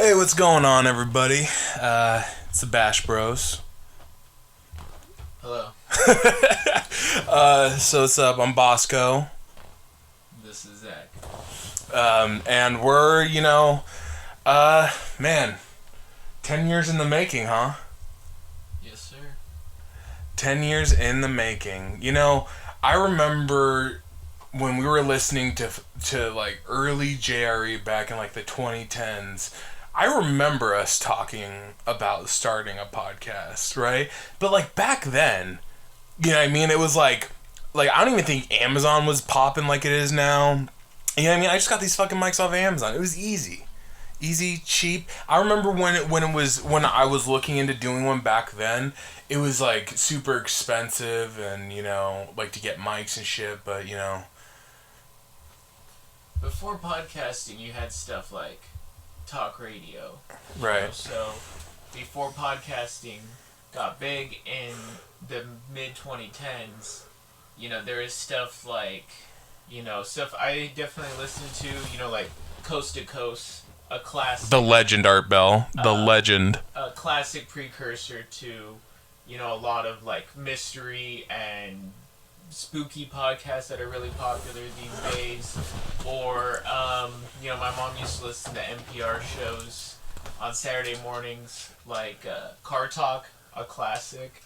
Hey, what's going on, everybody? It's the Bash Bros. Hello. So what's up? I'm Bosco. This is Zach. And we're, man, 10 years in the making, huh? Yes, sir. 10 years in the making. I remember when we were listening to like early JRE back in like the 2010s. I remember us talking about starting a podcast, right? But like back then, you know what I mean? It was like I don't even think Amazon was popping like it is now. You know what I mean? I just got these fucking mics off of Amazon. It was easy, cheap. I remember when I was looking into doing one back then. It was like super expensive, and like to get mics and shit. But Before podcasting, you had stuff like talk radio. right. So, before podcasting got big in the mid 2010s, there is stuff like, stuff I definitely listened to, like Coast to Coast, a classic. The legend, Art Bell. The legend. A classic precursor to, a lot of like mystery and spooky podcasts that are really popular these days. Or, my mom used to listen to NPR shows on Saturday mornings, like Car Talk, a classic.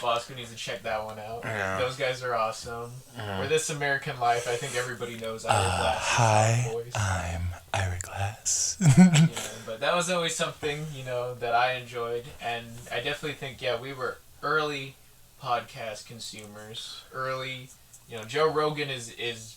Bosco needs to check that one out. Yeah. Those guys are awesome. Or This American Life, I think everybody knows Ira Glass. Hi, voice. I'm Ira Glass. But that was always something, that I enjoyed. And I definitely think, we were early podcast consumers. Early, Joe Rogan is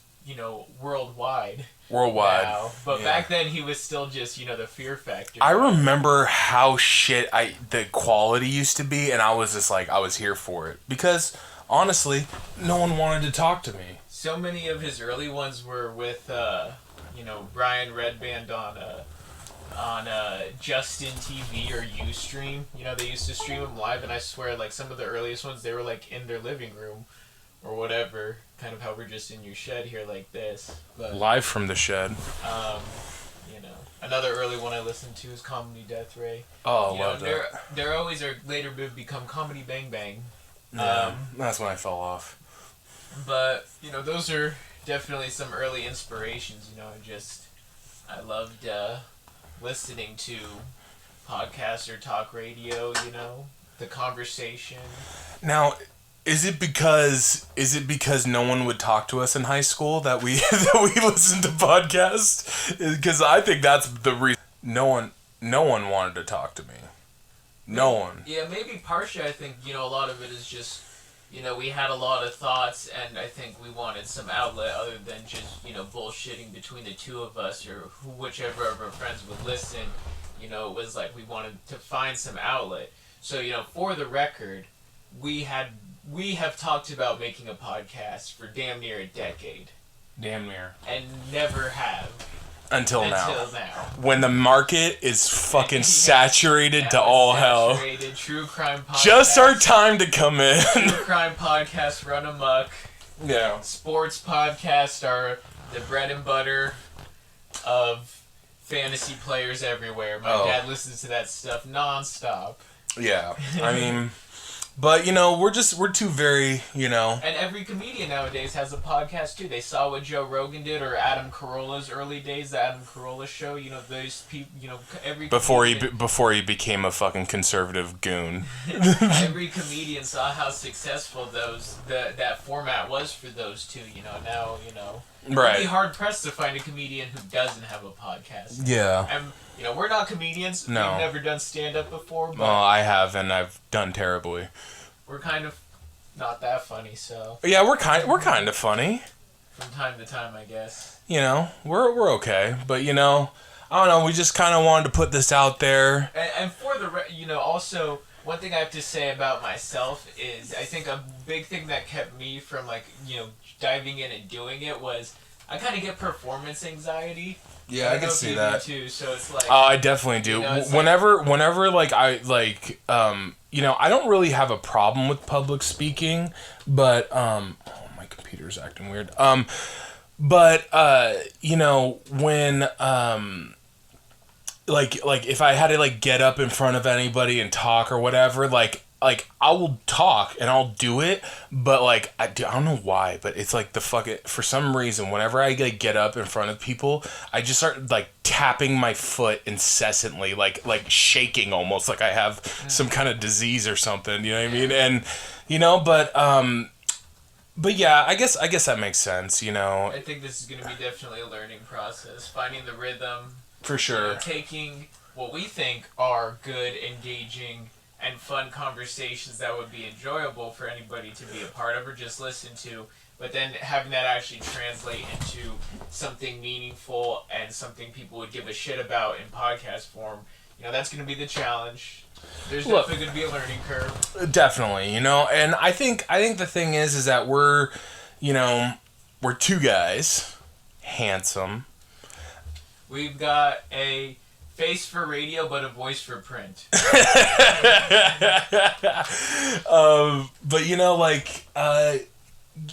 worldwide. Now. But back then he was still just, the fear factor. I remember how shit the quality used to be, and I was just like, I was here for it. Because, honestly, no one wanted to talk to me. So many of his early ones were with, Brian Redband on Justin TV or Ustream. They used to stream them live, and I swear, like, some of the earliest ones, they were, like, in their living room or whatever. Kind of how we're just in your shed here like this. But, Live from the shed. Another early one I listened to is Comedy Death Ray. Oh, love that. They're always later become Comedy Bang Bang. Yeah, that's when I fell off. But, those are definitely some early inspirations, I loved listening to podcasts or talk radio, the conversation. Now, is it because no one would talk to us in high school that we listened to podcasts? Because I think that's the reason. No one wanted to talk to me. No one. Yeah, maybe partially. I think a lot of it is just we had a lot of thoughts, and I think we wanted some outlet other than just bullshitting between the two of us or whichever of our friends would listen. It was like we wanted to find some outlet. So for the record, we have talked about making a podcast for damn near a decade. Damn near. And never have. Until now. When the market is fucking saturated to all hell. True crime podcast. Just our time to come in. True crime podcasts run amok. Yeah. Sports podcasts are the bread and butter of fantasy players everywhere. My dad listens to that stuff nonstop. Yeah. I mean... But, we're two very, And every comedian nowadays has a podcast, too. They saw what Joe Rogan did, or Adam Carolla's early days, the Adam Carolla show. Those people, every before he became a fucking conservative goon. Every comedian saw how successful that format was for those two, now, Right. It'd be hard-pressed to find a comedian who doesn't have a podcast. Yeah. And, we're not comedians. No. We've never done stand-up before. But well, I have, and I've done terribly. We're kind of not that funny, so... Yeah, we're kind of funny. From time to time, I guess. We're okay. But, I don't know, we just kind of wanted to put this out there. And for the... also... One thing I have to say about myself is I think a big thing that kept me from, diving in and doing it was I kind of get performance anxiety. Yeah, I can see that. Too, so it's like... Oh, I definitely do. Whenever, I don't really have a problem with public speaking, but, my computer's acting weird. But, when, like if I had to like get up in front of anybody and talk or whatever, like I will talk and I'll do it, but like I don't know why, but it's like the fucking, for some reason whenever I like get up in front of people, I just start like tapping my foot incessantly, like shaking almost like I have some kind of disease or something, you know what I mean? And but yeah, I guess that makes sense, you know. I think this is going to be definitely a learning process, finding the rhythm. For sure. You know, taking what we think are good, engaging, and fun conversations that would be enjoyable for anybody to be a part of or just listen to, but then having that actually translate into something meaningful and something people would give a shit about in podcast form. You know, that's going to be the challenge. There's definitely going to be a learning curve. Definitely, you know, and I think the thing is that we're two guys, handsome. We've got a face for radio, but a voice for print. But you know, like,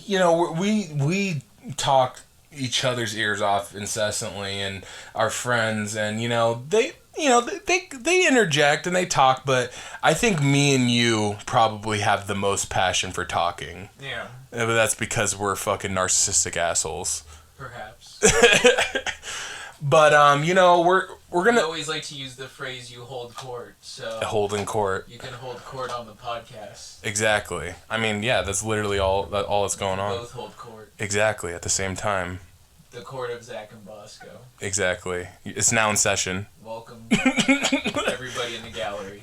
we talk each other's ears off incessantly, and our friends, and they interject and they talk, but I think me and you probably have the most passion for talking. Yeah. But that's because we're fucking narcissistic assholes. Perhaps. But we're gonna. I always like to use the phrase "you hold court," so holding court. You can hold court on the podcast. Exactly. I mean, yeah, that's literally all that's going on. Both hold court. Exactly, at the same time. The court of Zach and Bosco. Exactly. It's now in session. Welcome, everybody in the gallery.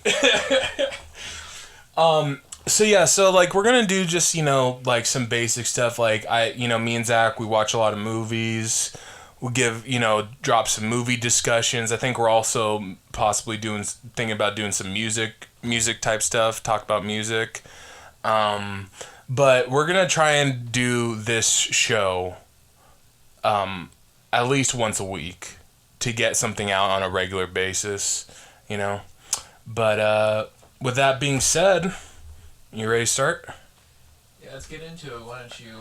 So like we're gonna do just like some basic stuff. Like me and Zach, we watch a lot of movies. We'll drop some movie discussions. I think we're also possibly thinking about doing some music type stuff. Talk about music. But we're gonna try and do this show at least once a week to get something out on a regular basis, But with that being said, you ready to start? Yeah, let's get into it. Why don't you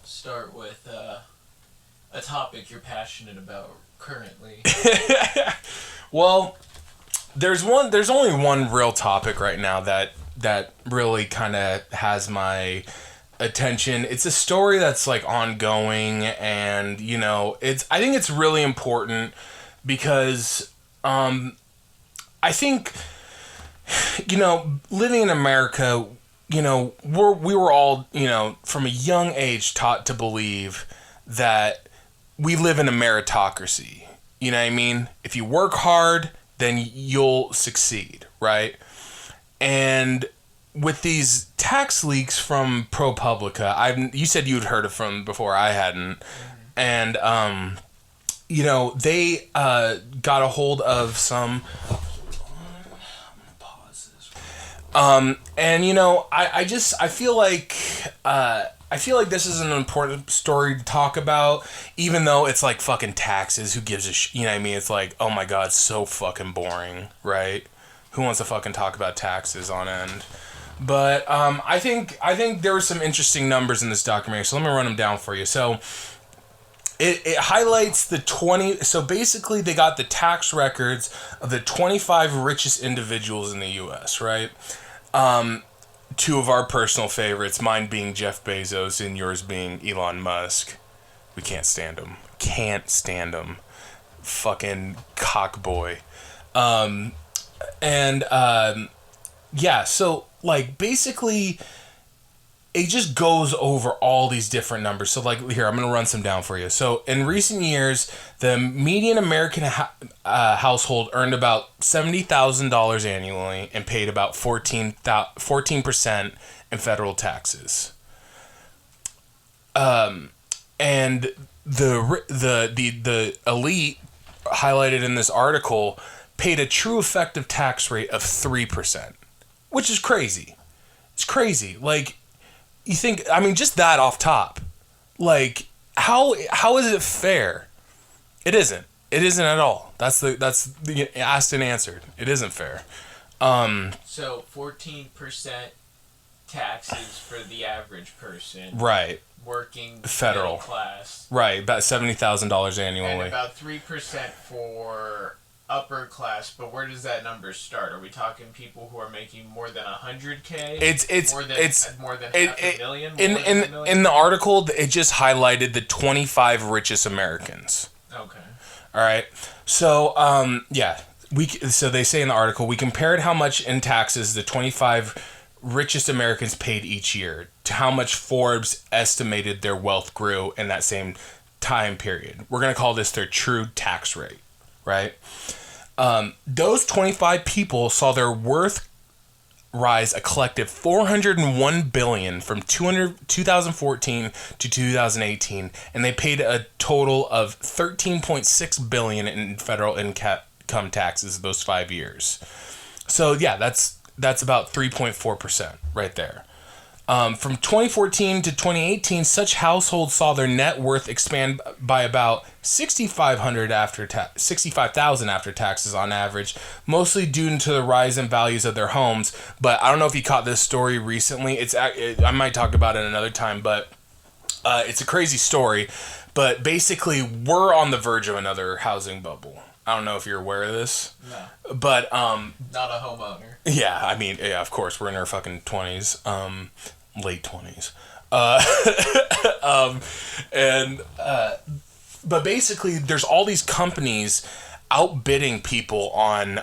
start with a topic you're passionate about currently? Well, there's only one real topic right now that really kind of has my attention. It's a story that's like ongoing, and I think it's really important because I think living in America, we were all from a young age taught to believe that we live in a meritocracy. You know what I mean? If you work hard, then you'll succeed, right? And with these tax leaks from ProPublica, you said you'd heard of them before, I hadn't. And they got a hold of some. And I feel like this is an important story to talk about, even though it's like fucking taxes. Who gives a you know what I mean? It's like, oh my god, so fucking boring, right? Who wants to fucking talk about taxes on end? But I think there were some interesting numbers in this documentary, so let me run them down for you. So it highlights the 20. So basically, they got the tax records of the 25 richest individuals in the U.S., right? Two of our personal favorites, mine being Jeff Bezos and yours being Elon Musk. We can't stand him. Fucking cockboy. Yeah, so like basically it just goes over all these different numbers. So like here, I'm going to run some down for you. So in recent years, the median American household earned about $70,000 annually and paid about 14% in federal taxes. And the elite highlighted in this article paid a true effective tax rate of 3%, which is crazy. It's crazy. Like, you think, I mean, just that off top. Like, how is it fair? It isn't. It isn't at all. That's the asked and answered. It isn't fair. So 14% taxes for the average person. Right. Working federal middle class. Right, about $70,000 annually. And about 3% for upper class, but where does that number start? Are we talking people who are making more than 100K? It's more than half a million. In the article, it just highlighted the 25 richest Americans. Okay. All right. So so they say in the article, we compared how much in taxes the 25 richest Americans paid each year to how much Forbes estimated their wealth grew in that same time period. We're going to call this their true tax rate, right? Those 25 people saw their worth rise a collective $401 billion from 2014 to 2018, and they paid a total of $13.6 billion in federal income taxes those 5 years. So yeah, that's about 3.4% right there. From 2014 to 2018, such households saw their net worth expand by about $65,000 after taxes on average, mostly due to the rise in values of their homes. But I don't know if you caught this story recently. I might talk about it another time, but it's a crazy story. But basically, we're on the verge of another housing bubble. I don't know if you're aware of this. No. But not a homeowner. Yeah, I mean, yeah, of course, we're in our fucking 20s. Late 20s. But basically, there's all these companies outbidding people on,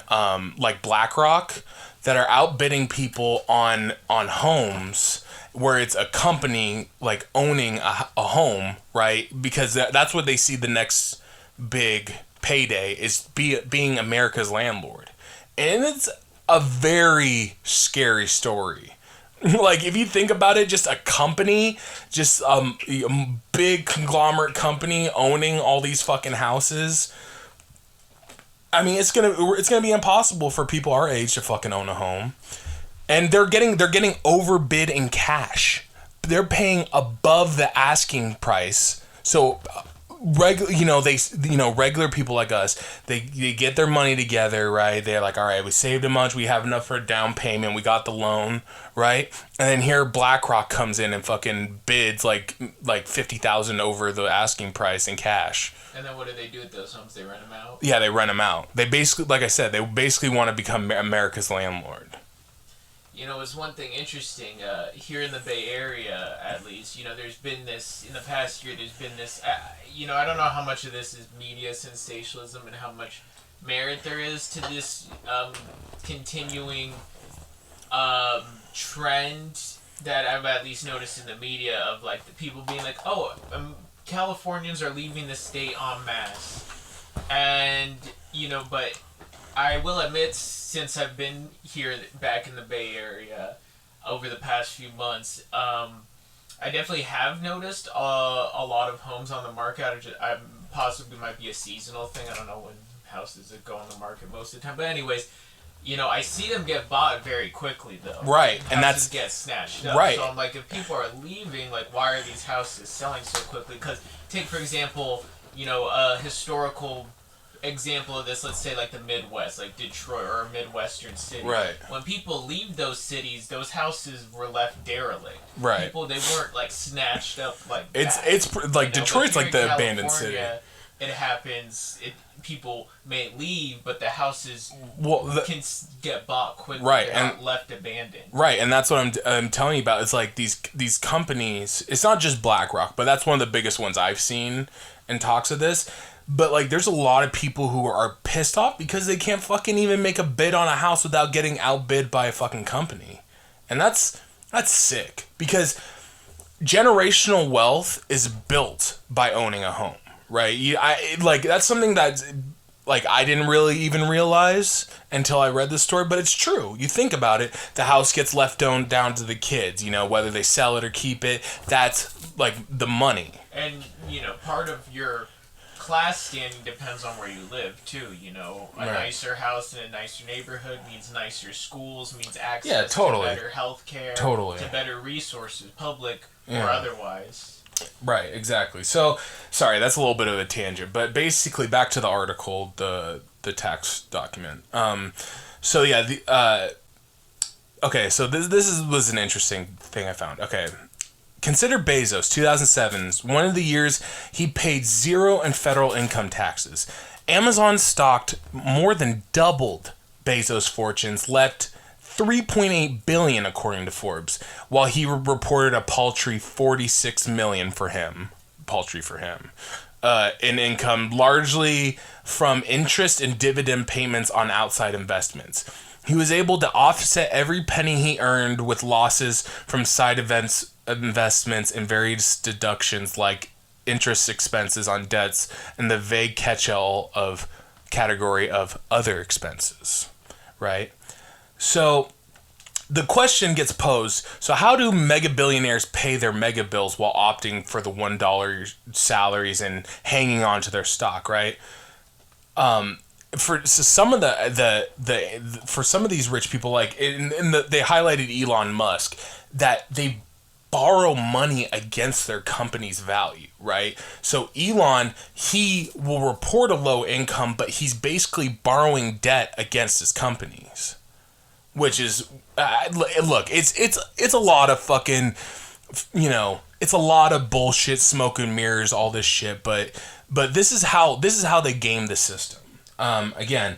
like BlackRock, that are outbidding people on homes, where it's a company, like, owning a home, right? Because that's what they see the next big payday is being America's landlord. And it's a very scary story. Like, if you think about it, just a company, just a big conglomerate company owning all these fucking houses. I mean, it's gonna be impossible for people our age to fucking own a home. And they're getting overbid in cash. They're paying above the asking price. So regular people like us, they get their money together, right? They're like, all right, we saved a bunch, we have enough for a down payment, we got the loan, right? And then here BlackRock comes in and fucking bids like $50,000 over the asking price in cash. And then what do they do with those homes? They rent them out? Yeah, they rent them out. They basically, like I said, they basically want to become America's landlord. You know, it's one thing interesting, here in the Bay Area, at least, there's been this, in the past year, there's been this, I don't know how much of this is media sensationalism and how much merit there is to this continuing trend that I've at least noticed in the media of, like, the people being like, Californians are leaving the state en masse. And, but I will admit, since I've been here back in the Bay Area over the past few months, I definitely have noticed a lot of homes on the market. I possibly might be a seasonal thing. I don't know when houses go on the market most of the time. But anyways, I see them get bought very quickly, though. Right. Houses and that's get snatched up. Right. So I'm like, if people are leaving, like, why are these houses selling so quickly? Because take, for example, a historical example of this, let's say like the Midwest, like Detroit or a Midwestern city. Right. When people leave those cities, those houses were left derelict. Right. They weren't like snatched up like it's that. like Detroit's like the abandoned city. It happens. People may leave, but the houses can get bought quickly. Right, They're not left abandoned. Right, and that's what I'm telling you about. It's like these companies. It's not just BlackRock, but that's one of the biggest ones I've seen in talks of this. But, like, there's a lot of people who are pissed off because they can't fucking even make a bid on a house without getting outbid by a fucking company. And that's sick. Because generational wealth is built by owning a home, right? That's something that, like, I didn't really even realize until I read this story, but it's true. You think about it, the house gets left down to the kids, whether they sell it or keep it. That's, like, the money. And, part of your class standing depends on where you live too. A nicer house in a nicer neighborhood means nicer schools, means access to better health care, to better resources, public or otherwise. Right, exactly. So, sorry, that's a little bit of a tangent, but basically back to the article, the tax document. So yeah, okay, so this was an interesting thing I found. Okay. Consider Bezos, 2007, one of the years he paid zero in federal income taxes. Amazon stock more than doubled Bezos' fortunes, left 3.8 billion according to Forbes, while he reported a paltry 46 million for him. Paltry for him. In income largely from interest and dividend payments on outside investments. He was able to offset every penny he earned with losses from side investments and various deductions like interest expenses on debts and the vague catch-all of category of other expenses, right? So the question gets posed, so how do mega billionaires pay their mega bills while opting for the $1 salaries and hanging on to their stock, right? For some of for some of these rich people, like they highlighted Elon Musk, that they borrow money against their company's value, right? So Elon, he will report a low income, but he's basically borrowing debt against his companies, which is look, it's a lot of fucking, it's a lot of bullshit, smoke and mirrors, all this shit, but this is how they game the system. Again,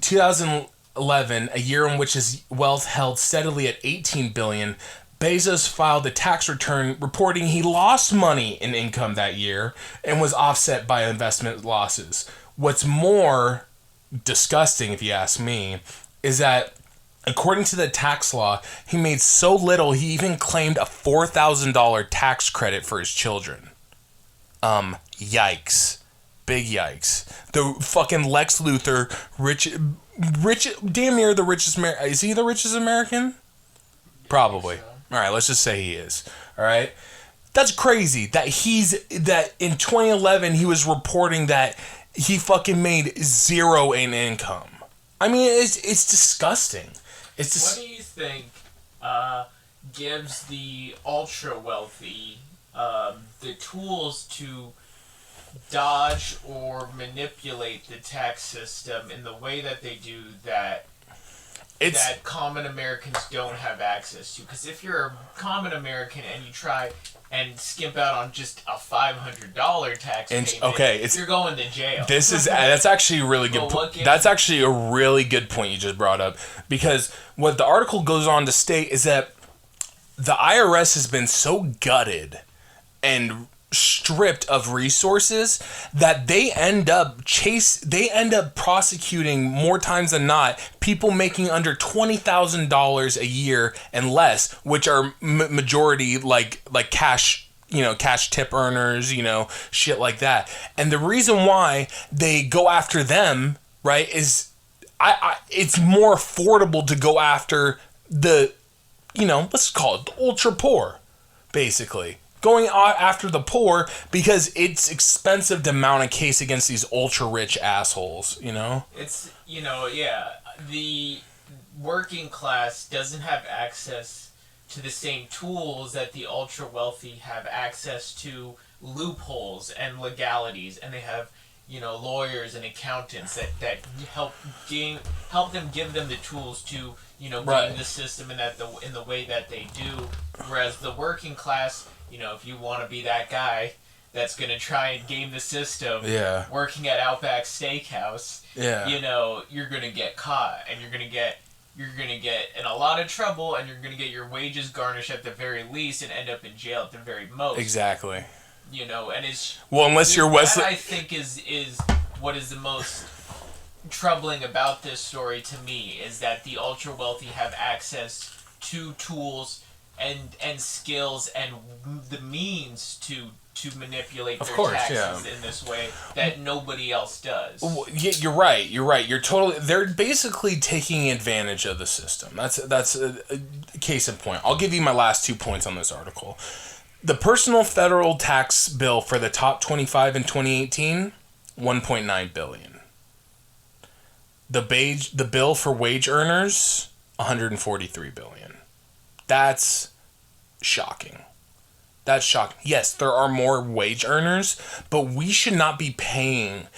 2011, a year in which his wealth held steadily at 18 billion, Bezos filed a tax return reporting he lost money in income that year and was offset by investment losses. What's more disgusting, if you ask me, is that according to the tax law, he made so little he even claimed a $4,000 tax credit for his children. Yikes. Big yikes. The fucking Lex Luthor, rich, damn near the richest American. Is he the richest American? Probably. All right, let's just say he is. All right? That's crazy that that in 2011 he was reporting that he fucking made zero in income. I mean, it's disgusting. What do you think gives the ultra wealthy the tools to dodge or manipulate the tax system in the way that they do that common Americans don't have access to? Because if you're a common American and you try and skimp out on just a $500 tax payment, you're going to jail. That's actually a really good. That's actually a really good point you just brought up, because what the article goes on to state is that the IRS has been so gutted and stripped of resources that they end up prosecuting more times than not people making under $20,000 a year and less, which are majority like cash tip earners, shit like that. And the reason why they go after them, right, is it's more affordable to go after the, let's call it the ultra poor, basically. Going after the poor because it's expensive to mount a case against these ultra rich assholes, It's, the working class doesn't have access to the same tools that the ultra wealthy have access to, loopholes and legalities, and they have, lawyers and accountants that help them, give them the tools to, right, game the system in the way that they do. Whereas the working class, if you want to be that guy that's going to try and game the system, working at Outback Steakhouse, you're going to get caught, and you're going to get in a lot of trouble, and you're going to get your wages garnished at the very least and end up in jail at the very most. Exactly. And it's... Well, unless you're Wesley... That, I think, is what is the most troubling about this story to me, is that the ultra-wealthy have access to tools and skills and the means to manipulate their taxes in this way that nobody else does. Well, yeah, you're right. They're basically taking advantage of the system. That's a case in point. I'll give you my last 2 points on this article. The personal federal tax bill for the top 25 in 2018, $1.9 billion. The bill for wage earners, $143 billion. That's shocking. That's shocking. Yes, there are more wage earners, but we should not be paying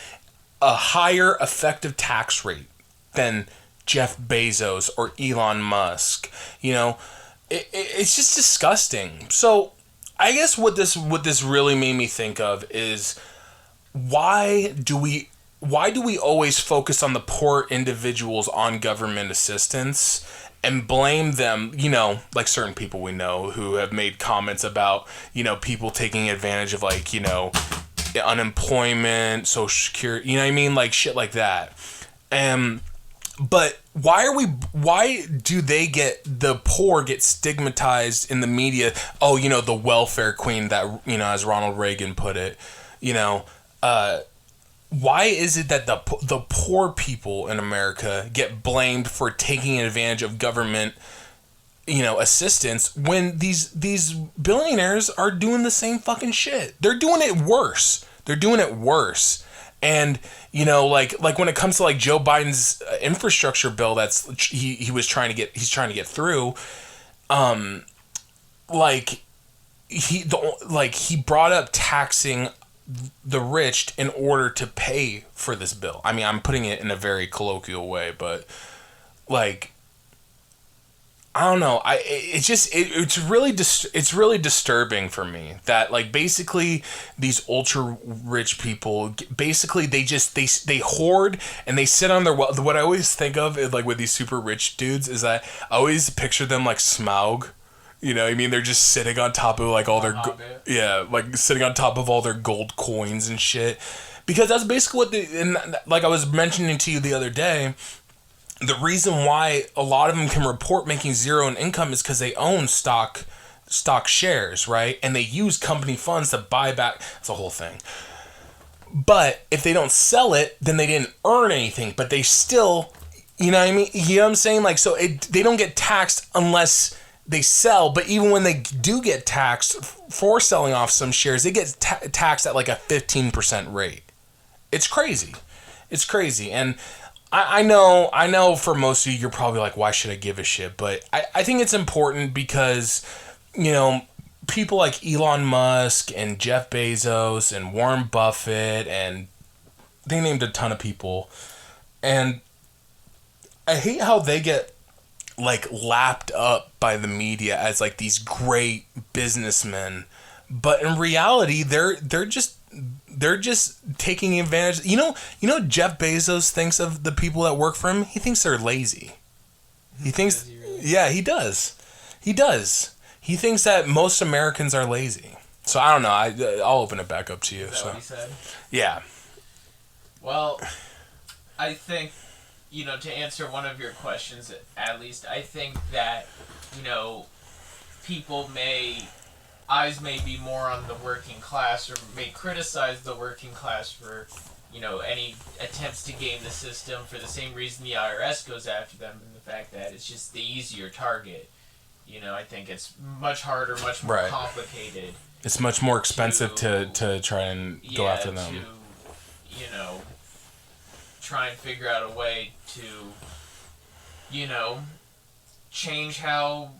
a higher effective tax rate than Jeff Bezos or Elon Musk. It's just disgusting. So I guess what this really made me think of is, why do we always focus on the poor individuals on government assistance and blame them, like certain people we know who have made comments about, people taking advantage of, like, unemployment, social security, you know what I mean? Like shit like that. But why do the poor get stigmatized in the media? Oh, the welfare queen that, as Ronald Reagan put it, why is it that the poor people in America get blamed for taking advantage of government, assistance when these billionaires are doing the same fucking shit? They're doing it worse. And like when it comes to like Joe Biden's infrastructure bill he's trying to get through, he brought up taxing the rich in order to pay for this bill. I mean, I'm putting it in a very colloquial way, but like, I don't know. It's really disturbing for me that, like, basically these ultra rich people, basically they hoard and they sit on their wealth. What I always think of is, like, with these super rich dudes is that I always picture them like Smaug. You know what I mean? They're just sitting on top of, like, all their... like, sitting on top of all their gold coins and shit. Because that's basically what like I was mentioning to you the other day, the reason why a lot of them can report making zero in income is because they own stock shares, right? And they use company funds to buy back... That's the whole thing. But if they don't sell it, then they didn't earn anything. But they still... You know what I mean? You know what I'm saying? Like, so they don't get taxed unless... they sell, but even when they do get taxed for selling off some shares, they get taxed at like a 15% rate. It's crazy. And I know for most of you, you're probably like, why should I give a shit? But I think it's important because, people like Elon Musk and Jeff Bezos and Warren Buffett, and they named a ton of people. And I hate how they get like lapped up by the media as like these great businessmen, but in reality they're just taking advantage. Jeff Bezos thinks of the people that work for him, he thinks they're lazy. He thinks really? Yeah, he does. He thinks that most Americans are lazy. So I don't know, I'll open it back up to you. Is that what he said? Yeah. Well, I think, to answer one of your questions, at least, I think that, people eyes may be more on the working class, or may criticize the working class for, any attempts to game the system for the same reason the IRS goes after them, and the fact that it's just the easier target. I think it's much harder, much more complicated. It's much more expensive to try and go after them. Try and figure out a way to, change how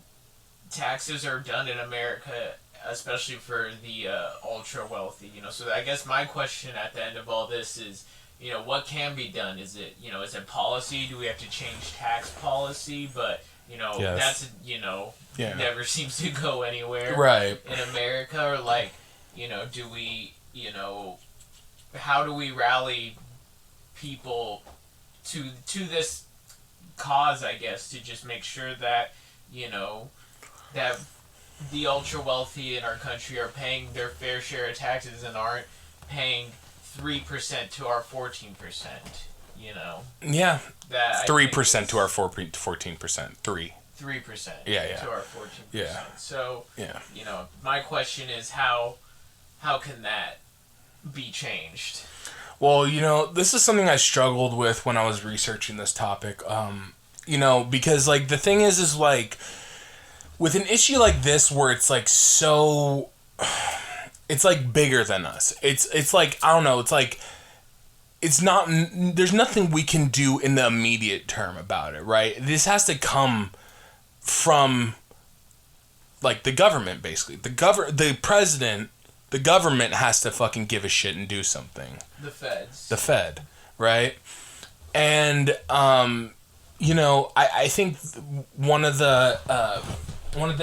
taxes are done in America, especially for the ultra wealthy. So I guess my question at the end of all this is, what can be done? Is it policy? Do we have to change tax policy? But yes. That's never seems to go anywhere, right, in America. Or like, do we, how do we rally people to this cause, I guess, to just make sure that that the ultra wealthy in our country are paying their fair share of taxes and aren't paying 3% to our 14%. Yeah. That 3% to our 14%. 3%. Yeah. To our 14%. Yeah. So yeah. My question is how can that be changed? Well, this is something I struggled with when I was researching this topic. Because like the thing is like with an issue like this where it's like so, it's like bigger than us. It's like, I don't know. It's like, it's not, there's nothing we can do in the immediate term about it, right? This has to come from like the government, basically. The president, the government has to fucking give a shit and do something. The feds. The Fed, right? And, I think one of the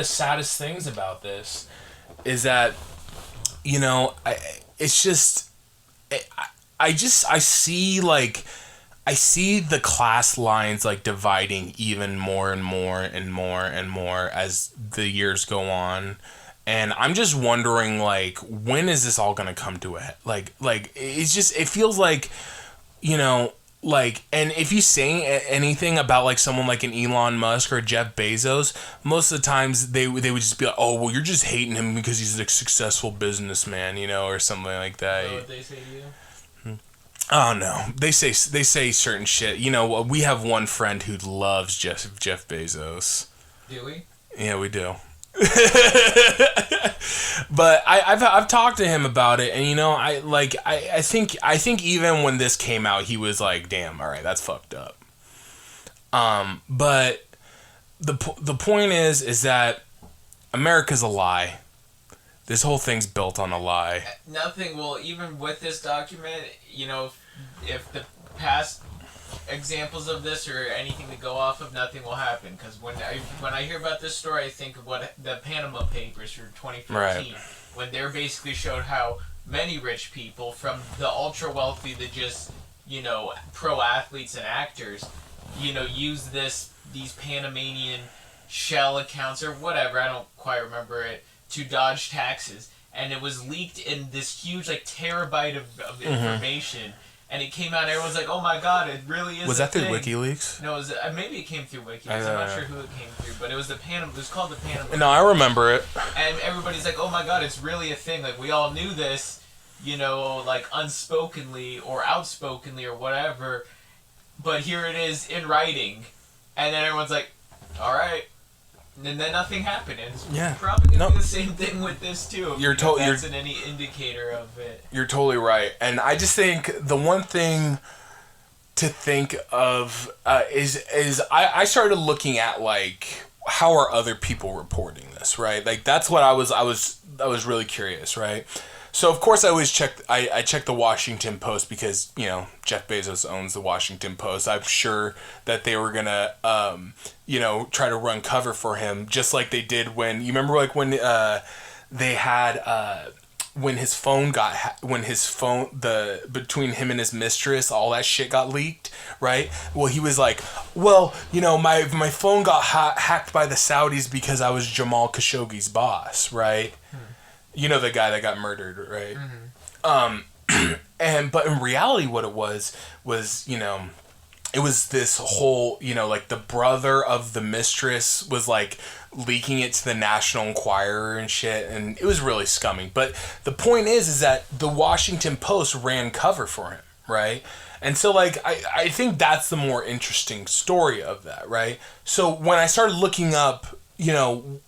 saddest things about this is that, it's just, I see like I see the class lines like dividing even more and more and more and more as the years go on. And I'm just wondering, like, when is this all gonna come to a head? Like it's just it feels like, you know, like, and if you say anything about like someone like an Elon Musk or Jeff Bezos, most of the times they would just be like, oh well, you're just hating him because he's a successful businessman, you know, or something like that. Is that what they say to you? Oh no, they say certain shit. You know, we have one friend who loves Jeff Bezos. Do we? Yeah, we do. But I've talked to him about it, and you know, I think even when this came out, he was like, "Damn, all right, that's fucked up." But the point is that America's a lie. This whole thing's built on a lie. Nothing will, even with this document, you know, if the past examples of this or anything to go off of, nothing will happen. Because when I hear about this story, I think of what the Panama Papers for 2015, right, when they basically showed how many rich people, from the ultra wealthy to just, you know, pro athletes and actors, you know, use these Panamanian shell accounts or whatever, I don't quite remember it, to dodge taxes, and it was leaked in this huge like terabyte of information, and it came out and everyone's like, oh my god, it really is. Was that through WikiLeaks? No, it was, maybe it came through WikiLeaks. I'm not sure who it came through, but it was it was called the Panama. No, I remember it. And everybody's like, oh my god, it's really a thing. Like, we all knew this, you know, like unspokenly or outspokenly or whatever, but here it is in writing, and then everyone's like, all right. And then nothing happened. And it's probably going to be the same thing with this, too. You're that's any indicator of it. You're totally right. And I just think the one thing to think of is I started looking at, like, how are other people reporting this, right? Like, that's what I was really curious, right? So, of course, I always check the Washington Post because, you know, Jeff Bezos owns the Washington Post. I'm sure that they were going to, you know, try to run cover for him, just like they did when, you remember, like, when they had, when his phone, between him and his mistress, all that shit got leaked, right? Well, he was like, well, you know, my phone got hacked by the Saudis because I was Jamal Khashoggi's boss, right? You know, the guy that got murdered, right? Mm-hmm. But in reality, what it was, you know, it was this whole, you know, like the brother of the mistress was like leaking it to the National Enquirer and shit, and it was really scummy. But the point is that the Washington Post ran cover for him, right? And so, like, I think that's the more interesting story of that, right? So when I started looking up, you know,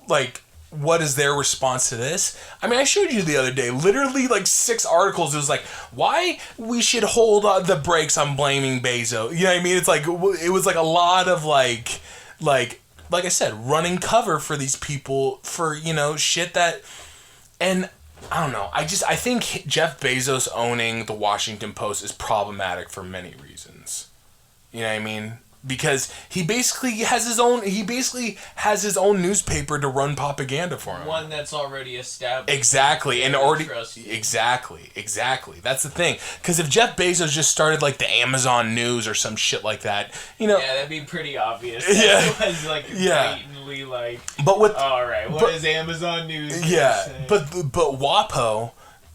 like, what is their response to this? I mean, I showed you the other day, literally like 6 articles. It was like, why we should hold the brakes on blaming Bezos. You know what I mean? It's like, it was like a lot of like I said, running cover for these people for, you know, shit that, and I don't know. I think Jeff Bezos owning the Washington Post is problematic for many reasons. You know what I mean? Because he basically has his own newspaper to run propaganda for him. One that's already established. Exactly, and already exactly. That's the thing. Because if Jeff Bezos just started like the Amazon News or some shit like that, you know, yeah, that'd be pretty obvious. Yeah, it was like blatantly like. But with all right, what is Amazon News? Yeah, say? but WAPO,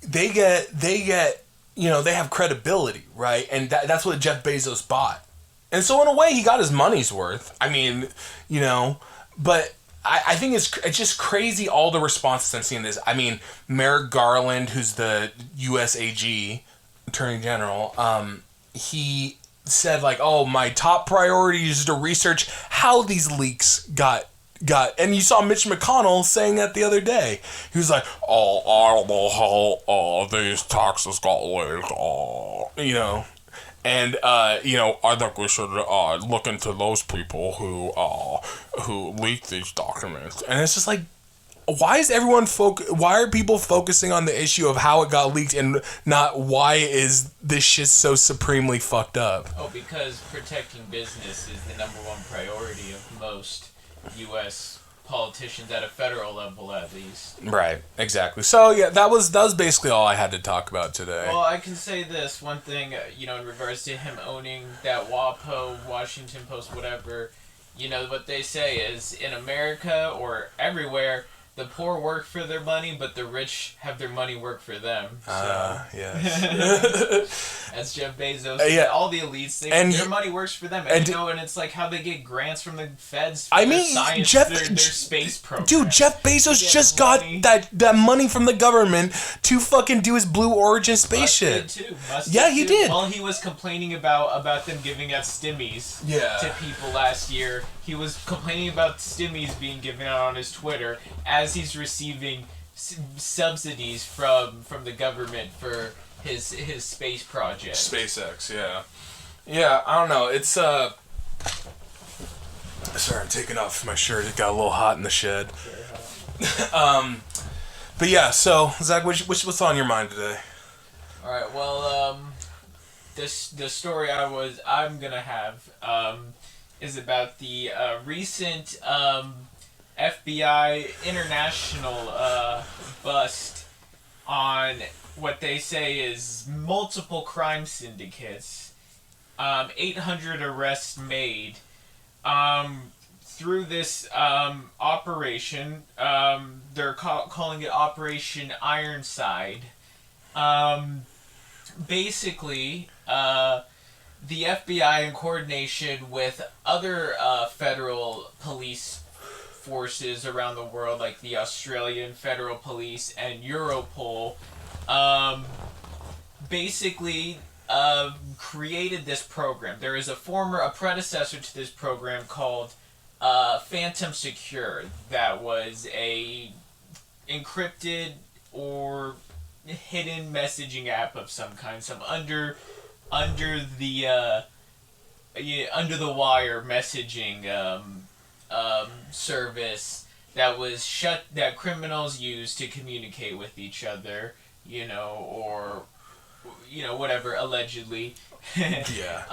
they get you know, they have credibility, right? And that's what Jeff Bezos bought. And so in a way, he got his money's worth. I mean, you know, but I think it's just crazy all the responses I'm seeing this. I mean, Merrick Garland, who's the U.S. AG, Attorney General, he said like, oh, my top priority is to research how these leaks got, and you saw Mitch McConnell saying that the other day. He was like, oh, I don't know how these taxes got leaked, you know. And, you know, I think we should look into those people who leaked these documents. And it's just like, why are people focusing on the issue of how it got leaked and not why is this shit so supremely fucked up? Oh, because protecting business is the number one priority of most U.S. politicians at a federal level, at least. Right, exactly. So yeah, that was basically all I had to talk about today. Well, I can say this one thing, in regards to him owning that WAPO, Washington Post, whatever. What they say is in America or everywhere, the poor work for their money, but the rich have their money work for them. So. Yes. That's Jeff Bezos. Yeah. All the elites, their money works for them. And it's like how they get grants from the feds for their science, their space program. Dude, Jeff Bezos just got that money from the government to fucking do his Blue Origin spaceship. He did. While he was complaining about them giving out stimmies to people last year, he was complaining about stimmies being given out on his Twitter as he's receiving subsidies from the government for his space project. SpaceX, yeah, I don't know. It's sorry, I'm taking off my shirt. It got a little hot in the shed. But yeah. So Zach, what's on your mind today? All right. Well, the story I'm gonna have is about the recent FBI international bust on what they say is multiple crime syndicates. 800 arrests made through this operation. They're calling it Operation Ironside. Basically, the FBI, in coordination with other federal police forces around the world, like the Australian Federal Police and Europol, basically created this program. There is a predecessor to this program called Phantom Secure that was a encrypted or hidden messaging app of some kind, some under the wire messaging service that criminals use to communicate with each other, or whatever, allegedly. Yeah.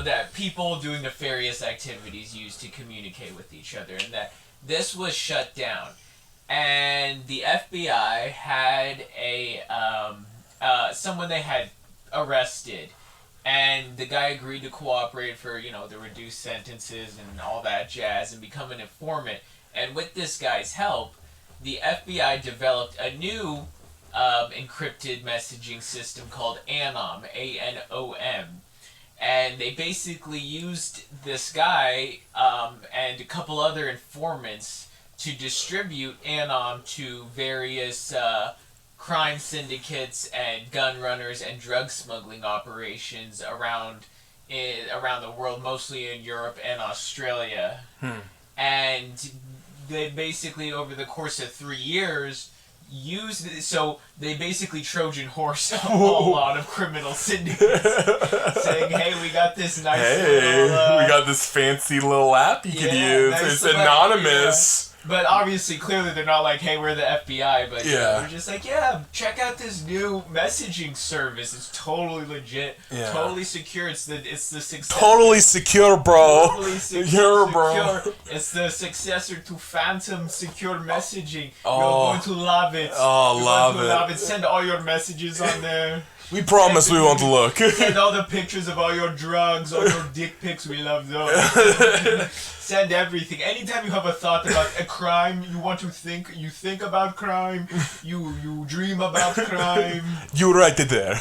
That people doing nefarious activities use to communicate with each other, and that this was shut down. And the FBI had someone they had arrested, and the guy agreed to cooperate for, the reduced sentences and all that jazz and become an informant. And with this guy's help, the FBI developed a new encrypted messaging system called ANOM, A-N-O-M. And they basically used this guy and a couple other informants to distribute ANOM to various crime syndicates and gun runners and drug smuggling operations around the world, mostly in Europe and Australia. And they basically, over the course of 3 years, they basically Trojan horse a lot of criminal syndicates, saying, "Hey, we got this nice we got this fancy little app you can use. Nice, it's anonymous." But obviously, clearly, they're not like, "Hey, we're the FBI," but they're just like, check out this new messaging service. It's totally legit, totally secure. It's the successor. Totally secure, bro. Totally secure, bro. It's the successor to Phantom Secure Messaging. You're going to love it. Oh, love it. Send all your messages on there. We promise we won't look. Send all the pictures of all your drugs, all your dick pics. We love those. Send everything. Anytime you have a thought about a crime, you think about crime, you dream about crime. You write it there.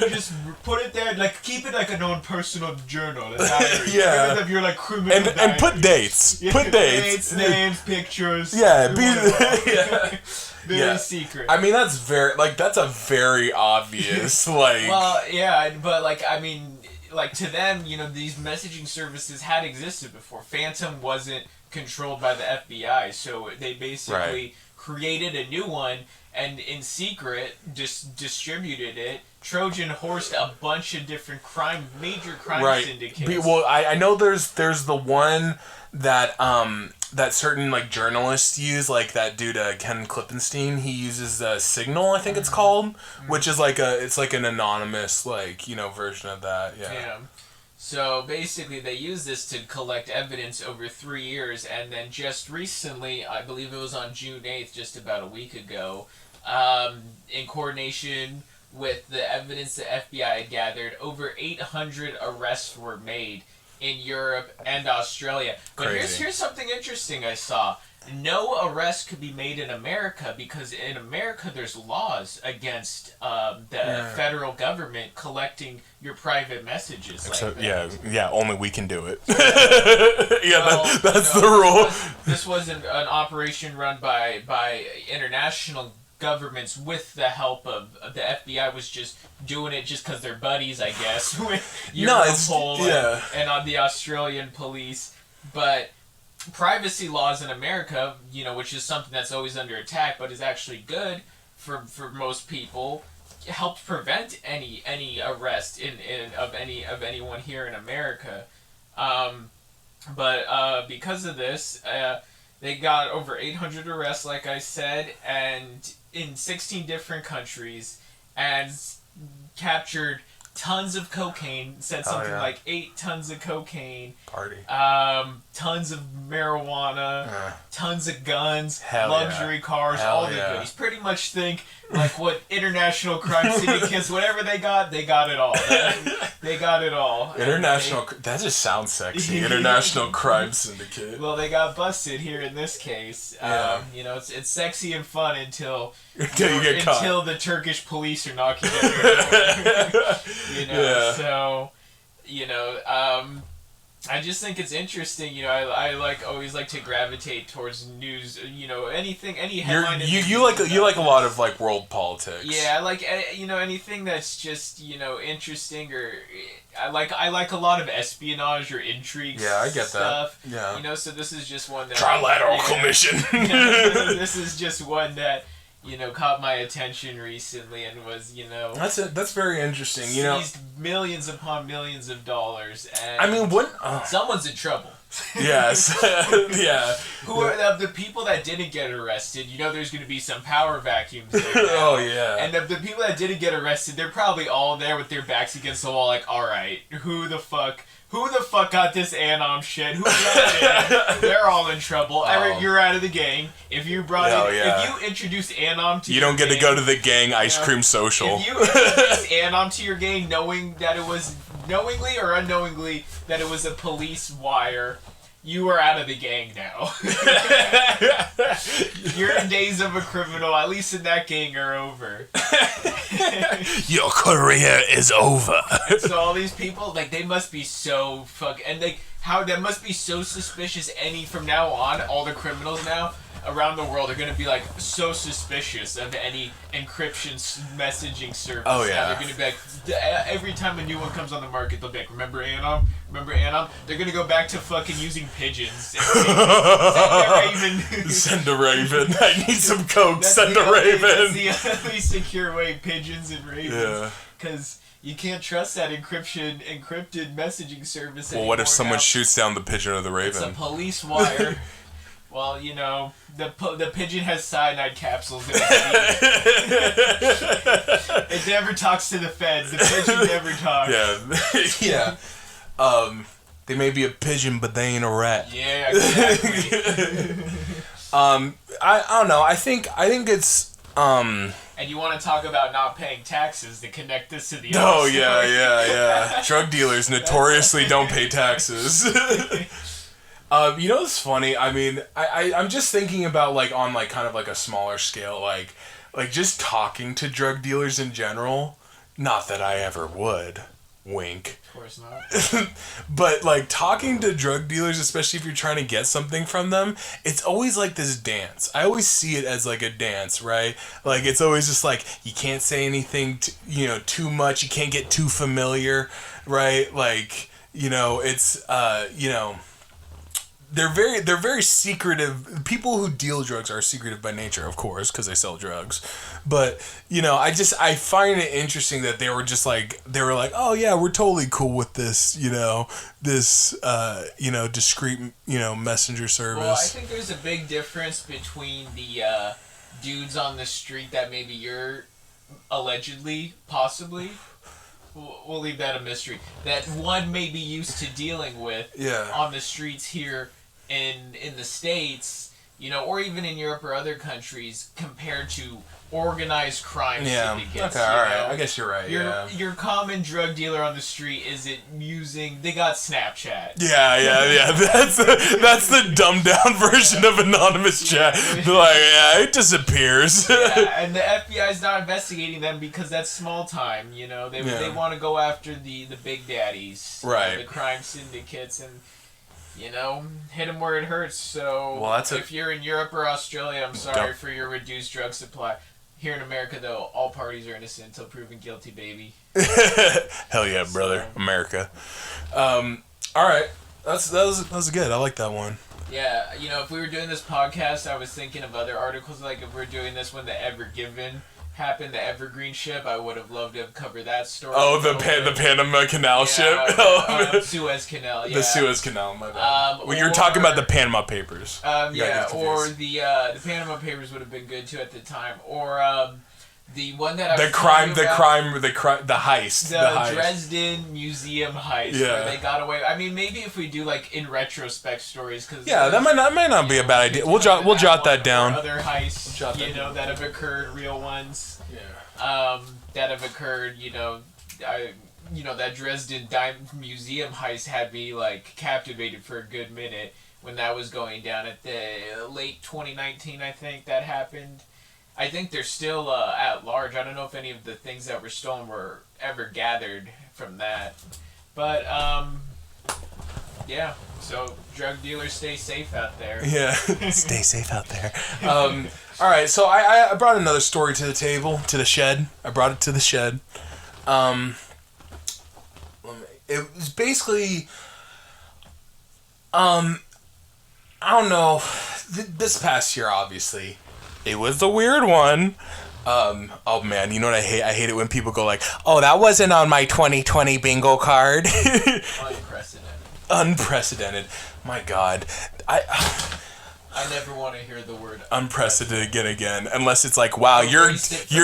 You just put it there, keep it like an own personal journal, a diary. Get rid of your criminal and put dates. Put dates. Names, pictures. Very secret. I mean, that's a very obvious, Well, yeah, but, to them, these messaging services had existed before. Phantom wasn't controlled by the FBI, so they basically created a new one and in secret just distributed it. Trojan horsed a bunch of different major crime syndicates. Well, I know there's the one that that certain journalists use, that dude Ken Klippenstein. He uses Signal, I think it's called, which is it's an anonymous version of that. Yeah. So basically, they use this to collect evidence over 3 years, and then just recently, I believe it was on June 8th, just about a week ago, in coordination with the evidence the FBI had gathered, over 800 arrests were made in Europe and Australia. But here's something interesting I saw. No arrest could be made in America because in America there's laws against the federal government collecting your private messages. Like that. Only we can do it. That's no, the rule. This was an operation run by international governments with the help of the FBI. Was just doing it just because they're buddies, I guess, with Europol and on the Australian police, but privacy laws in America, which is something that's always under attack, but is actually good for most people, helped prevent any arrest of anyone here in America. But because of this, they got over 800 arrests, like I said, and in 16 different countries, and captured tons of cocaine, said something like 8 tons of cocaine. Party. Tons of marijuana, tons of guns, luxury cars, all the goodies. Pretty much think like what international crime syndicates, whatever they got it all. They got it all. That just sounds sexy. International crime syndicate. Well, they got busted here in this case. It's sexy and fun until you get caught. Until the Turkish police are knocking at your door. So, I just think it's interesting. I always like to gravitate towards news. Any headline. You like a lot of like world politics. Yeah, I like anything that's just interesting, or I like a lot of espionage or intrigue. Yeah, I get stuff. that. Yeah. So this is just one that Trilateral Commission. This is just one that caught my attention recently and was That's very interesting. Seized millions upon millions of dollars, and I mean, someone's in trouble. Yes. Yeah. Who are of the people that didn't get arrested? There's going to be some power vacuums there now. Oh yeah. And of the people that didn't get arrested, they're probably all there with their backs against the wall, like, all right, who the fuck got this Anom shit? Who got it? They're all in trouble. You're out of the gang. If you if you introduced Anom to you don't get to go to the gang ice cream social. If you introduced Anom to your gang knowingly or unknowingly that it was a police wire, you are out of the gang now. Your days of a criminal, at least in that gang, are over. Your career is over. So all these people, they must be so that must be so suspicious. From now on, all the criminals now around the world are going to be so suspicious of any encryption messaging service. Oh yeah. They're going to be every time a new one comes on the market, they'll be like, remember Anom? They're going to go back to fucking using pigeons. Send a raven. Send a raven. I need some coke. Send a raven. That's the only secure way, pigeons and ravens. Yeah. Because you can't trust that encrypted messaging service anymore. Well, what if someone now. Shoots down the pigeon or the raven? It's a police wire. Well, the pigeon has cyanide capsules in it. It never talks to the feds. The pigeon never talks. Yeah. They may be a pigeon, but they ain't a rat. Yeah, exactly. I don't know. I think it's And you want to talk about not paying taxes to connect this to the Oh other yeah. Drug dealers notoriously don't pay taxes. It's funny. I mean, I'm just thinking about on kind of a smaller scale, like just talking to drug dealers in general. Not that I ever would. Wink. Of course not. But talking to drug dealers, especially if you're trying to get something from them, it's always this dance. I always see it as a dance, right? It's always just you can't say anything too much. You can't get too familiar, right? It's they're very secretive. People who deal drugs are secretive by nature, of course, because they sell drugs. But I find it interesting that they were just oh yeah, we're totally cool with this, discreet, messenger service. Well, I think there's a big difference between the dudes on the street that maybe you're allegedly, possibly we'll leave that a mystery. That one may be used to dealing with on the streets here in the States, you know, or even in Europe or other countries, compared to organized crime syndicates. Okay, all right. I guess you're right. Your common drug dealer on the street isn't using. They got Snapchat. Yeah. That's the dumbed down version of anonymous chat. They're like, it disappears. And the FBI's not investigating them because that's small time. You know, they want to go after the big daddies, right? The crime syndicates and. You know, hit them where it hurts. So, if you're in Europe or Australia, I'm sorry for your reduced drug supply. Here in America, though, all parties are innocent until proven guilty, baby. Hell yeah, brother. America. All right. That was good. I like that one. Yeah, you know, if we were doing this podcast, I was thinking of other articles. Like, if we're doing this when the Ever Given happened, the Evergreen ship, I would have loved to cover that story. Oh, the Panama Canal ship? Suez Canal, The Suez Canal, my bad. Well, you're talking about the Panama Papers. Or the Panama Papers would have been good, too, at the time. Or, the one that I was the heist. The Dresden Museum heist. Yeah. Where they got away. I mean, maybe if we do, like, in retrospect stories, because... Yeah, that might not be a bad idea. We'll jot that down. Other heists, that have occurred, real ones. Yeah. That have occurred, that Dresden Museum heist had me, like, captivated for a good minute when that was going down at the late 2019, I think, that happened. I think they're still at large. I don't know if any of the things that were stolen were ever gathered from that. But, yeah. So, drug dealers, stay safe out there. Yeah. Stay safe out there. All right, so I brought another story to the table, to the shed. I brought it to the shed. It was basically... I don't know. This past year, obviously... It was a weird one. Oh man, you know what I hate? I hate it when people go like, "Oh, that wasn't on my 2020 bingo card." Unprecedented. My God, I never want to hear the word unprecedented again, unless it's like, "Wow, your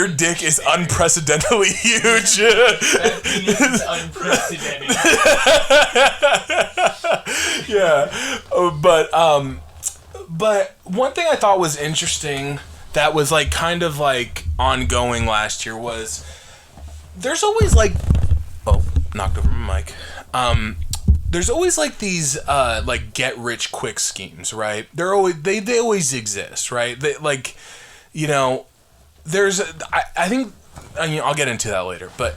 dick is unprecedentedly huge." That penis is unprecedented. Yeah, but one thing I thought was interesting that was like kind of like ongoing last year was there's always like knocked over my mic. There's always like these like get rich quick schemes, right? They always exist, right? They like, there's I think I'll get into that later, but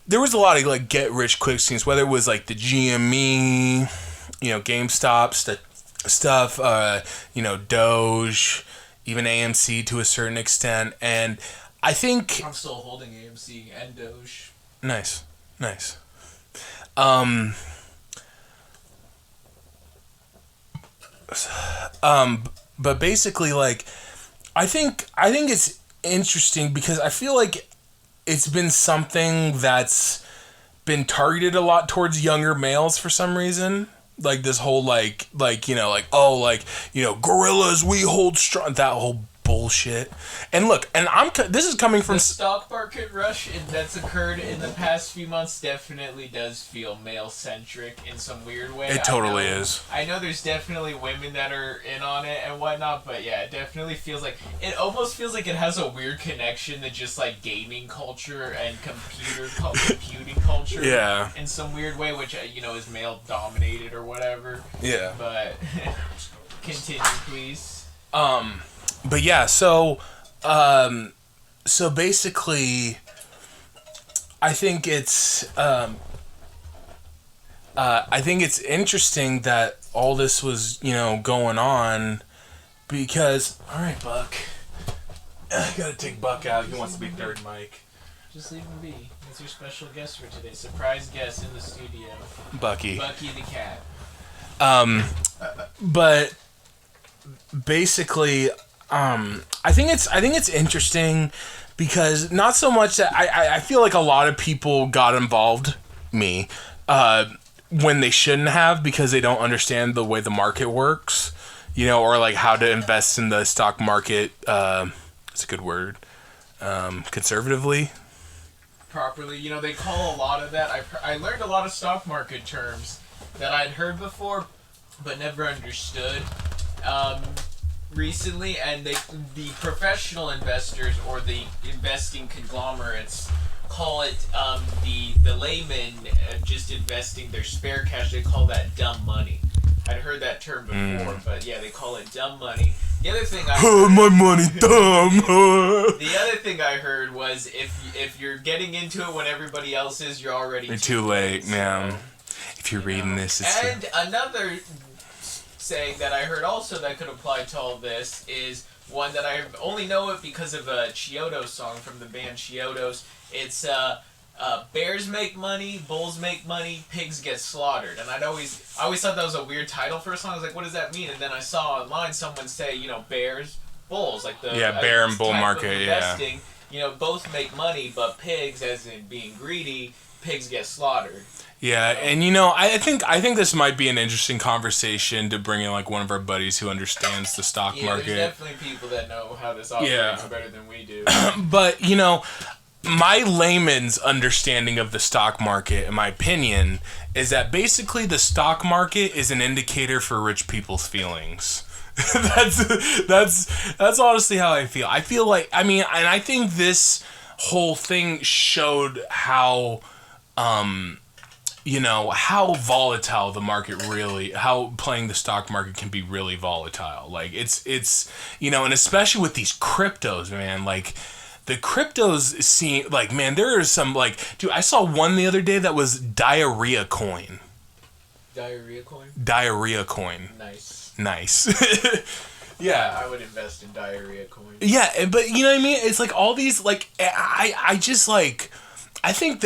there was a lot of like get rich quick schemes, whether it was like the GME, GameStop stuff, Doge, even AMC to a certain extent, and I think I'm still holding AMC and Doge. Nice. But basically, like, I think it's interesting because I feel like it's been something that's been targeted a lot towards younger males for some reason. Like this whole gorillas, we hold strong, that whole bullshit. And look, and this is coming from the stock market rush that's occurred in the past few months definitely does feel male centric in some weird way. It totally is. I know there's definitely women that are in on it and whatnot, but yeah, it definitely feels like almost feels like it has a weird connection to just like gaming culture and computing culture. Yeah. In some weird way, which is male dominated or whatever. Yeah. But continue, please. But yeah, so basically, I think it's interesting that all this was going on because all right, Buck, I gotta take Buck out. He wants to be third mic. Just leave him be. He's your special guest for today. Surprise guest in the studio. Bucky the cat. But basically. I think it's interesting because not so much that I feel like a lot of people got involved, when they shouldn't have because they don't understand the way the market works, or like how to invest in the stock market. It's a good word. Conservatively. properly. You know, they call a lot of that. I learned a lot of stock market terms that I'd heard before, but never understood recently. And the professional investors or the investing conglomerates call it the layman just investing their spare cash. They call that dumb money. I'd heard that term before, but yeah, they call it dumb money. The other thing I heard, my money dumb. the other thing I heard was if you're getting into it when everybody else is, you're already too late, man. If you're reading this, it's and another saying that I heard also that could apply to all this is one that I only know it because of a Chiodos song from the band Chiodos. It's bears make money, bulls make money, pigs get slaughtered. And I always thought that was a weird title for a song. I was like, what does that mean? And then I saw online someone say, bears, bulls, like the bear and bull market, investing, both make money, but pigs, as in being greedy, pigs get slaughtered. Yeah, and I think this might be an interesting conversation to bring in like one of our buddies who understands the stock market. There's definitely people that know how this operates better than we do. But my layman's understanding of the stock market, in my opinion, is that basically the stock market is an indicator for rich people's feelings. That's honestly how I feel. I feel like, and I think this whole thing showed how how volatile the market really, how playing the stock market can be really volatile. Like it's and especially with these cryptos, man, like the cryptos seem like, man, there are some like, dude, I saw one the other day that was diarrhea coin. Diarrhea coin? Diarrhea coin. Nice. Yeah. I would invest in diarrhea coin. Yeah, but you know what I mean? It's like all these, like, I just like, I think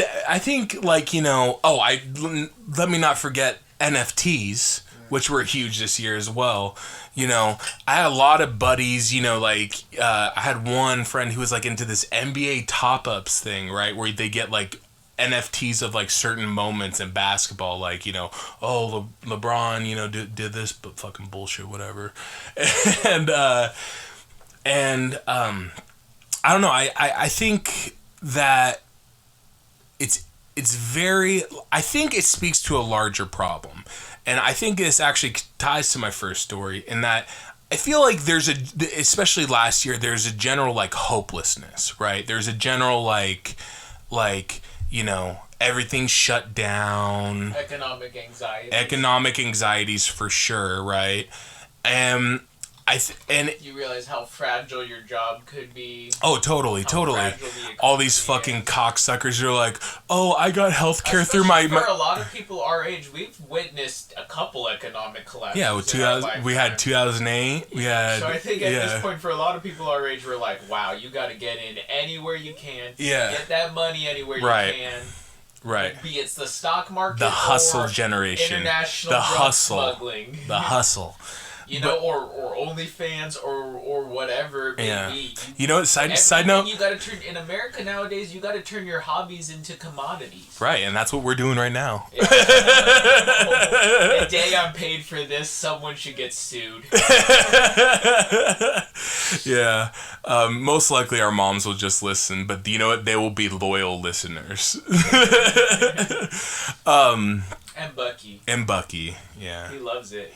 like, let me not forget NFTs, which were huge this year as well. I had a lot of buddies, I had one friend who was like into this NBA top-ups thing, right? Where they get like NFTs of like certain moments in basketball, like, LeBron, did this, but fucking bullshit, whatever. And I don't know. I think that it's very, I think it speaks to a larger problem. And I think this actually ties to my first story in that I feel like there's especially last year, there's a general like hopelessness, right? There's a general like, everything's shut down. Economic anxieties for sure, right? And you realize how fragile your job could be. Oh, totally. All these fucking cocksuckers are like, oh, I got healthcare through my. For a lot of people our age, we've witnessed a couple economic collapses. Yeah, we had 2008. We had. So I think at this point, for a lot of people our age, we're like, wow, you got to get in anywhere you can. Yeah. Get that money anywhere you can. Right. Be it's the stock market, the hustle generation, international the drug hustle, smuggling, the hustle. Or OnlyFans or whatever it may be. Side note. You gotta turn, in America nowadays, you gotta turn your hobbies into commodities. Right, and that's what we're doing right now. Yeah. The day I'm paid for this, someone should get sued. Yeah. Most likely our moms will just listen, but you know what? They will be loyal listeners. And Bucky. Yeah. He loves it.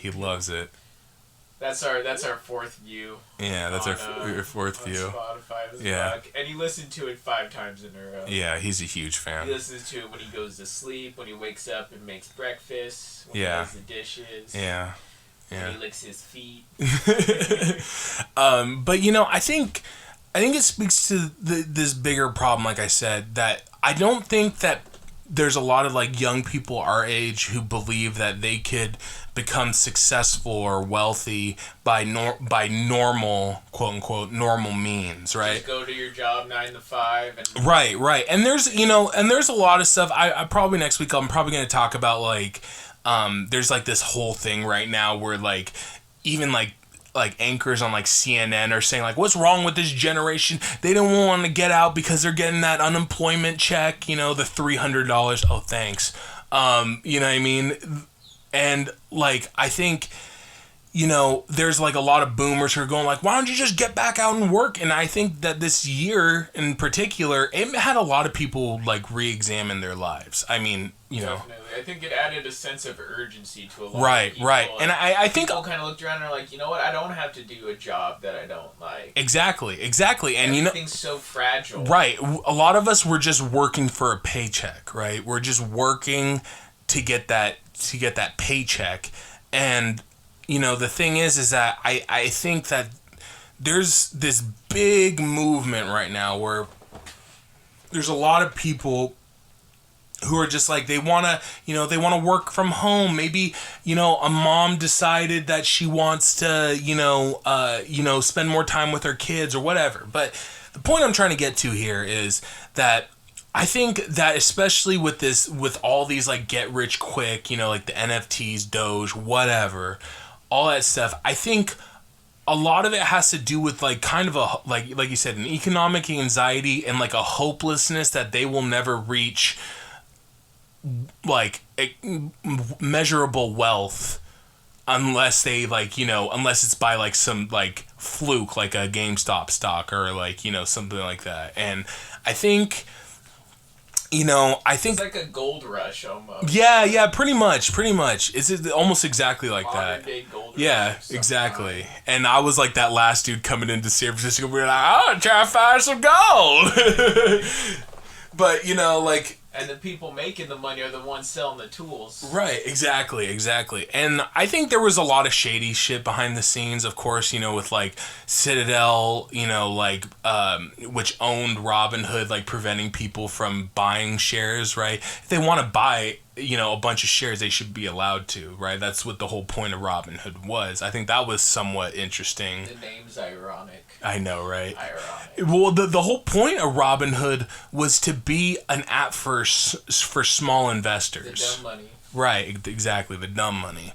That's our fourth view. Yeah, that's our fourth view. Spotify, yeah. Buck. And he listened to it 5 times in a row. Yeah, he's a huge fan. He listens to it when he goes to sleep, when he wakes up and makes breakfast, when he does the dishes. Yeah. When he licks his feet. But I think it speaks to this bigger problem, like I said, that I don't think that there's a lot of like young people our age who believe that they could become successful or wealthy by normal, quote unquote, normal means, right? Just go to your job 9 to 5 and right. And there's there's a lot of stuff. I probably next week I'm probably going to talk about like there's like this whole thing right now where like even like anchors on like CNN are saying like, what's wrong with this generation? They don't want to get out because they're getting that unemployment check, the $300. Oh, thanks. You know what I mean? And like, I think, you know, there's like a lot of boomers who are going like, why don't you just get back out and work? And I think that this year in particular, it had a lot of people like re-examine their lives. I mean, you know. Definitely. I think it added a sense of urgency to a lot of people. Right. And I think people kind of looked around and are like, you know what, I don't have to do a job that I don't like. Exactly. And you know, everything's so fragile. Right. A lot of us were just working for a paycheck, right? We're just working to get that paycheck. And you know, the thing is that I think that there's this big movement right now where there's a lot of people who are just like, they want to work from home. Maybe, you know, a mom decided that she wants to, spend more time with her kids or whatever. But the point I'm trying to get to here is that I think that especially with all these like get rich quick, you know, like the NFTs, Doge, whatever, all that stuff, I think a lot of it has to do with like kind of a like you said, an economic anxiety and like a hopelessness that they will never reach like measurable wealth unless they like, you know, unless it's by like some like fluke, like a GameStop stock or like, you know, something like that. And I think, you know, it's like a gold rush almost. Yeah, pretty much. It's almost exactly like modern that. Day gold yeah, rush exactly. And I was like that last dude coming into San Francisco, we were like, I want to try to find some gold. But, you know, like, and the people making the money are the ones selling the tools. Right, exactly. And I think there was a lot of shady shit behind the scenes, of course, you know, with like Citadel, you know, like which owned Robinhood, like preventing people from buying shares, right? If they want to buy, you know, a bunch of shares, they should be allowed to, right? That's what the whole point of Robinhood was. I think that was somewhat interesting. The name's ironic. I know, right? Ironic. Well, the whole point of Robinhood was to be an app for small investors. The dumb money. Right, exactly, the dumb money.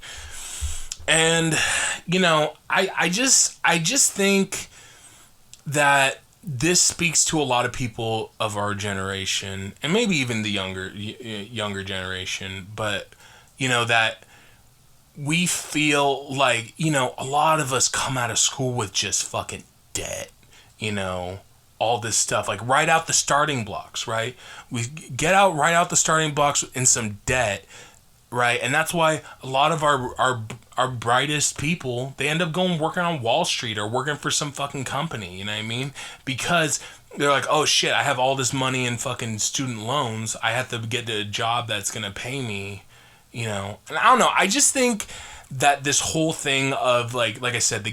And, you know, I just think that this speaks to a lot of people of our generation, and maybe even the younger generation, but, you know, that we feel like, you know, a lot of us come out of school with just fucking debt, you know, all this stuff, like right out the starting blocks, right? We get out right out the starting blocks in some debt, right? And that's why a lot of our brightest people, they end up working on Wall Street or working for some fucking company, you know what I mean? Because they're like, oh shit, I have all this money in fucking student loans, I have to get a job that's gonna pay me, you know. And I don't know, I just think that this whole thing of like I said,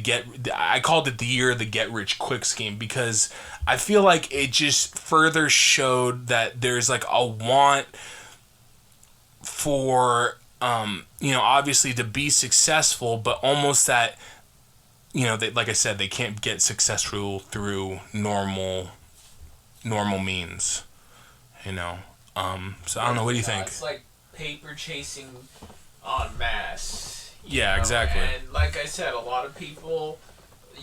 I called it the year of the get rich quick scheme, because I feel like it just further showed that there's like a want for you know, obviously to be successful, but almost that, you know, they, like I said, they can't get successful through normal means, you know. So I don't know, what do you think? It's like paper chasing en masse. Yeah, exactly. And like I said, a lot of people,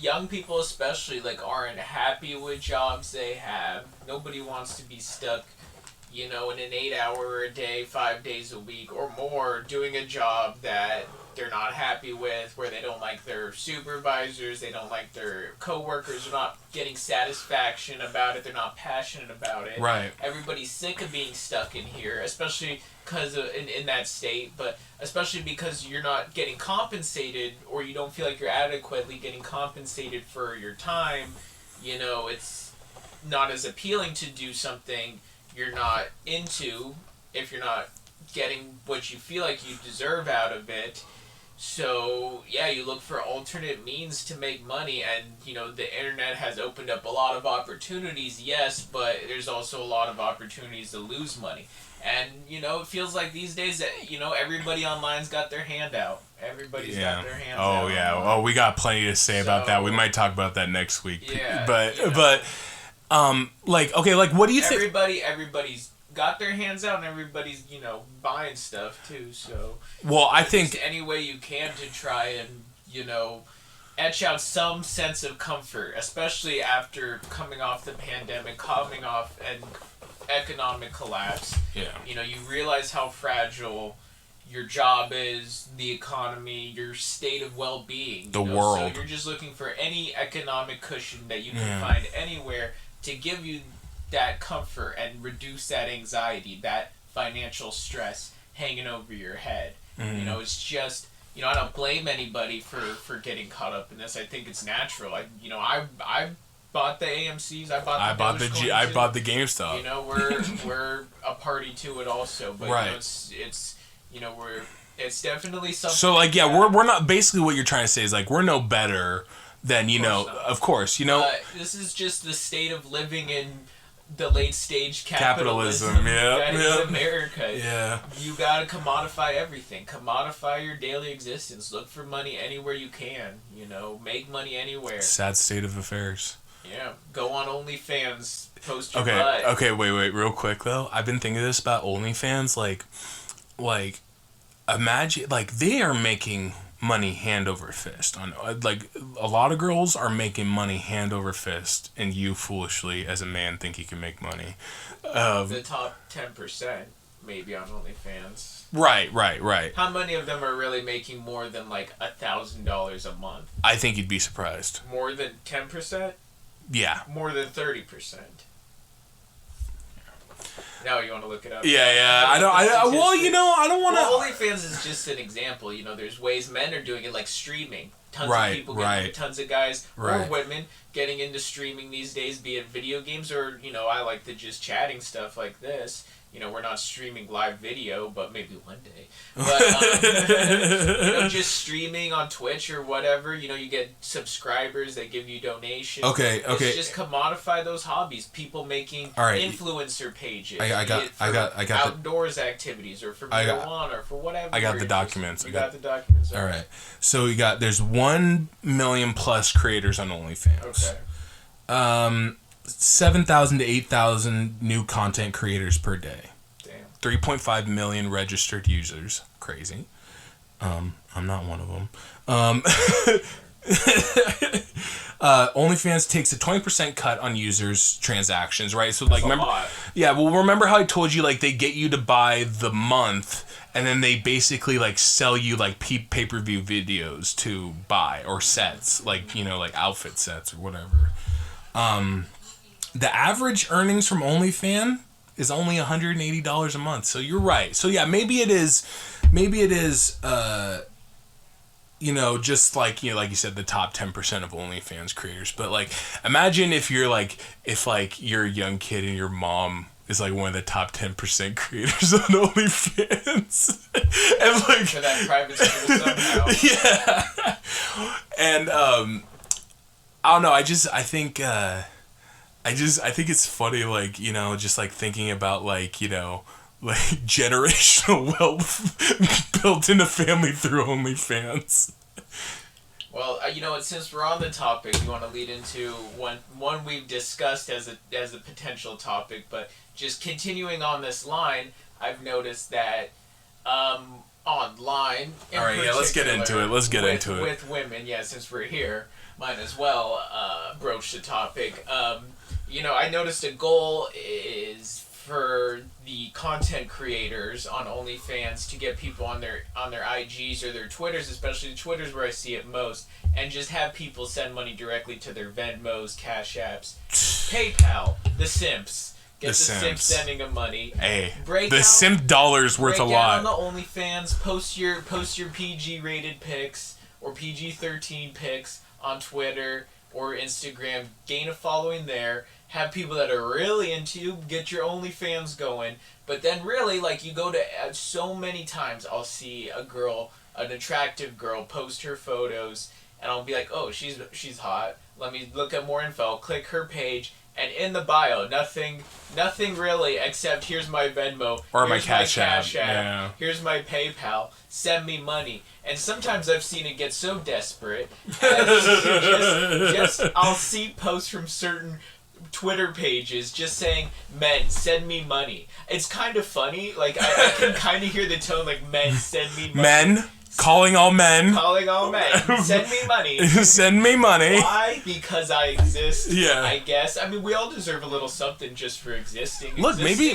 young people especially, like aren't happy with jobs they have. Nobody wants to be stuck, you know, in an 8-hour a day, 5 days a week or more, doing a job that they're not happy with, where they don't like their supervisors, they don't like their coworkers, they're not getting satisfaction about it, they're not passionate about it. Right. Everybody's sick of being stuck in here, especially because in that state, but especially because you're not getting compensated, or you don't feel like you're adequately getting compensated for your time. You know, it's not as appealing to do something you're not into if you're not getting what you feel like you deserve out of it. So, yeah, you look for alternate means to make money, and, you know, the internet has opened up a lot of opportunities, yes, but there's also a lot of opportunities to lose money. And, you know, it feels like these days that, you know, everybody online's got their hand out. Everybody's got their hands out. Oh, yeah. Oh, we got plenty to say about that. We might talk about that next week. Yeah. But, you know, like, okay, like, what do you think? Everybody's got their hands out, and everybody's, you know, buying stuff too. So, well, I think any way you can to try and, you know, etch out some sense of comfort, especially after coming off the pandemic, coming off an economic collapse. Yeah. You know, you realize how fragile your job is, the economy, your state of well-being. The world. So you're just looking for any economic cushion that you can find anywhere to give you that comfort and reduce that anxiety, that financial stress hanging over your head. It's just, I don't blame anybody for getting caught up in this. I think it's natural. I bought the AMCs. I bought the GameStop. We're a party to it also, but it's it's definitely something. So we're not, basically what you're trying to say is we're no better than of course. This is just the state of living in the late stage capitalism that is America. Yeah. You gotta commodify everything. Commodify your daily existence. Look for money anywhere you can. Make money anywhere. Sad state of affairs. Yeah. Go on OnlyFans. Post your butt. butt. Okay, wait, real quick though. I've been thinking this about OnlyFans. Imagine, they are making money hand over fist. On a lot of girls are making money hand over fist, and you foolishly, as a man, think you can make money. The top 10% maybe on OnlyFans. Right. How many of them are really making more than $1,000 a month? I think you'd be surprised. More than 10%? Yeah. More than 30%. Now you want to look it up? Yeah. I don't want to. Well, OnlyFans is just an example. There's ways men are doing it, like streaming. Tons of people tons of guys or women getting into streaming these days, be it video games or, I like the just chatting stuff like this. We're not streaming live video, but maybe one day. But, just streaming on Twitch or whatever, you get subscribers, they give you donations. Okay. It's just commodify those hobbies. People making influencer pages. I got outdoors activities or for marijuana or for whatever. I got the documents. You got the documents. All right. So there's 1 million plus creators on OnlyFans. Okay. 7,000 to 8,000 new content creators per day. Damn. 3.5 million registered users. Crazy. I'm not one of them. OnlyFans takes a 20% cut on users' transactions, right? So remember how I told you they get you to buy the month, and then they basically sell you pay-per-view videos to buy, or sets, outfit sets or whatever. The average earnings from OnlyFans is only $180 a month. So you're right. So yeah, maybe it is, just like you said, the top 10% of OnlyFans creators. But imagine if you're you're a young kid and your mom is one of the top 10% creators on OnlyFans. And for that private school somehow. Yeah. And I don't know, I think it's funny, thinking about, generational wealth built in a family through OnlyFans. Well, since we're on the topic, you want to lead into one we've discussed as a potential topic, but just continuing on this line, I've noticed that online, all right, yeah, let's get into it. With women, yeah, since we're here, might as well broach the topic. I noticed a goal is for the content creators on OnlyFans to get people on their IGs or their Twitters, especially the Twitters where I see it most, and just have people send money directly to their Venmos, Cash Apps, PayPal, the simps. Get the simp sending them money. Hey, the simp dollar's worth a lot. On the OnlyFans, post your PG rated pics or PG-13 pics on Twitter or Instagram. Gain a following there. Have people that are really into you. Get your OnlyFans going. But then really, you go to so many times, I'll see an attractive girl, post her photos, and I'll be like, oh, she's hot. Let me look at more info. Click her page. And in the bio, nothing really except here's my Venmo, or here's my Cash App, yeah. Here's my PayPal, send me money. And sometimes I've seen it get so desperate, I'll see posts from certain Twitter pages just saying, men, send me money. It's kind of funny, I can kind of hear the tone, men, send me money. Men? Calling all men. Calling all men. Send me money. Send me money. Why? Because I exist. Yeah. I guess. I mean, we all deserve a little something just for existing. Look, maybe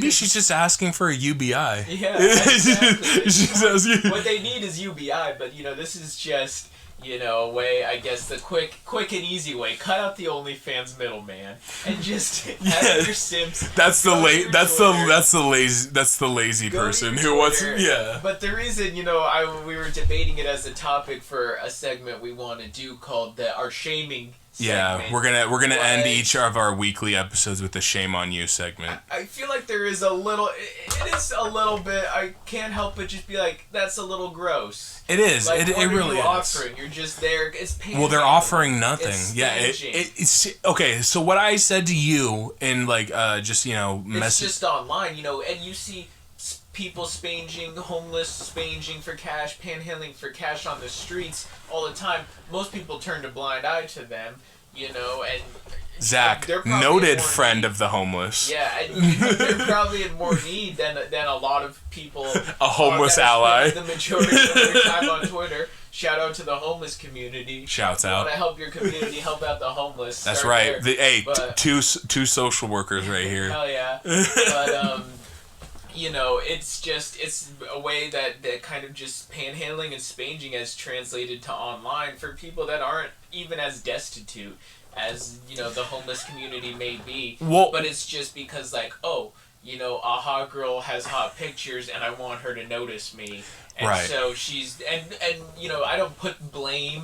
she's just asking for a UBI. Yeah, exactly. She's asking. What they need is UBI, but this is just a way. I guess the quick and easy way. Cut out the OnlyFans middleman and just have your simps. That's the lazy person who wants. Yeah. But the reason we were debating it as a topic for a segment we want to do called our shaming. Yeah, we're gonna end each of our weekly episodes with the shame on you segment. I feel like there is a little. It is a little bit. I can't help but just be like, that's a little gross. It is. Like, it really is. Offering? You're just there. It's painful. Well, they're offering nothing. It's it's okay. So what I said to you in just it's just online, and you see people homeless for cash, panhandling for cash on the streets all the time. Most people turn a blind eye to them, and Zach, noted friend of the homeless. Yeah, and they're probably in more need than a lot of people. A homeless ally. The majority of their time on Twitter. Shout out to the homeless community. Shouts out. Want to help your community, help out the homeless. That's right. Two social workers right here. Hell yeah. But it's a way that kind of just panhandling and spanging has translated to online for people that aren't even as destitute as the homeless community may be. Well, but it's just because a hot girl has hot pictures and I want her to notice me, and right. So she's and I don't put blame.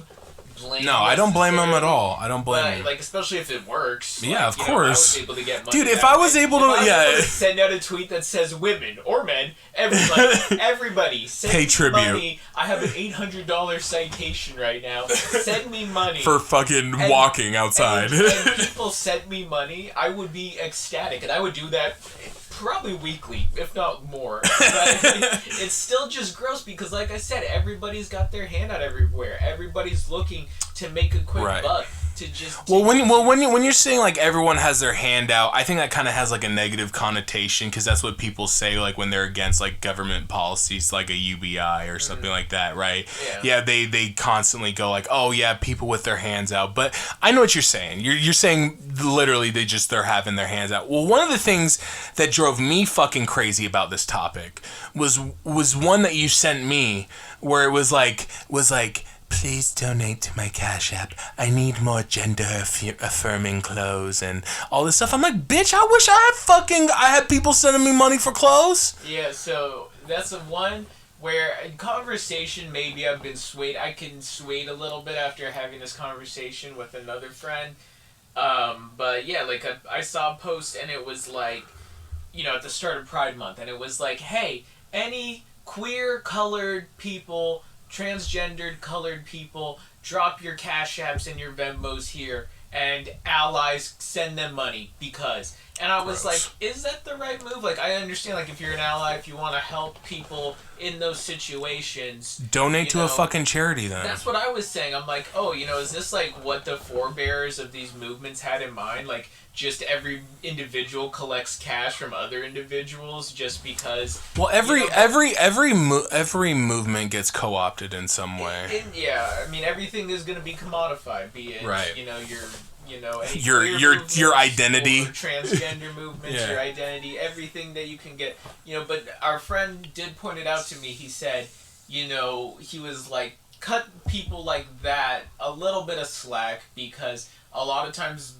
No, I don't blame them at all. I don't blame them. Especially if it works. Yeah, of course. I was able to get money. Dude, if I was able to, send out a tweet that says women or men, everybody, send pay me tribute. Money. I have an $800 citation right now. Send me money for fucking walking outside. And people sent me money, I would be ecstatic, and I would do that probably weekly, if not more. But it's still just gross because, like I said, everybody's got their hand out everywhere. Everybody's looking to make a quick buck. To just when you're saying everyone has their hand out, I think that kind of has a negative connotation because that's what people say when they're against government policies like a UBI or something like that, right? Yeah. They constantly go oh yeah, people with their hands out. But I know what you're saying. You're saying literally they're having their hands out. Well, one of the things that drove me fucking crazy about this topic was one that you sent me where it was like. Please donate to my Cash App. I need more gender-affirming clothes and all this stuff. I'm like, bitch, I wish I had people sending me money for clothes. Yeah, so that's the one where in conversation maybe I've been swayed. I can swayed a little bit after having this conversation with another friend. But yeah, I saw a post and it was at the start of Pride Month, and it was hey, any queer colored people, transgendered colored people, drop your Cash Apps and your Venmos here, and allies, send them money because. And I was is that the right move? I understand if you're an ally, if you want to help people in those situations, donate to a fucking charity then. That's what I was saying. I'm is this what the forebears of these movements had in mind? Just every individual collects cash from other individuals just because. Well, every movement gets co-opted in some way. Yeah, I mean everything is going to be commodified. Be it your identity, or transgender movements, your identity, everything that you can get. But our friend did point it out to me. He said, he was cut people like that a little bit of slack because a lot of times.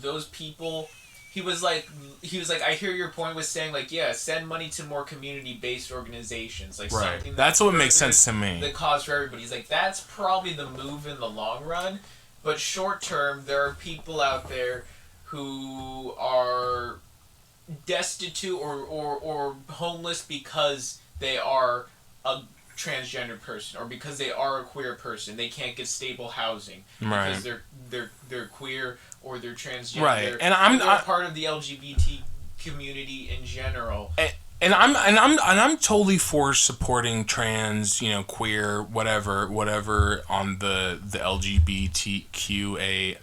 Those people, he was like, I hear your point with saying send money to more community-based organizations, right. That's what makes sense to me. The cause for everybody. He's that's probably the move in the long run, but short term, there are people out there who are destitute or homeless because they are a transgender person or because they are a queer person. They can't get stable housing because they're queer or they're transgender. Right, and I'm part of the LGBT community in general. And I'm totally for supporting trans, queer, whatever on the LGBTQAI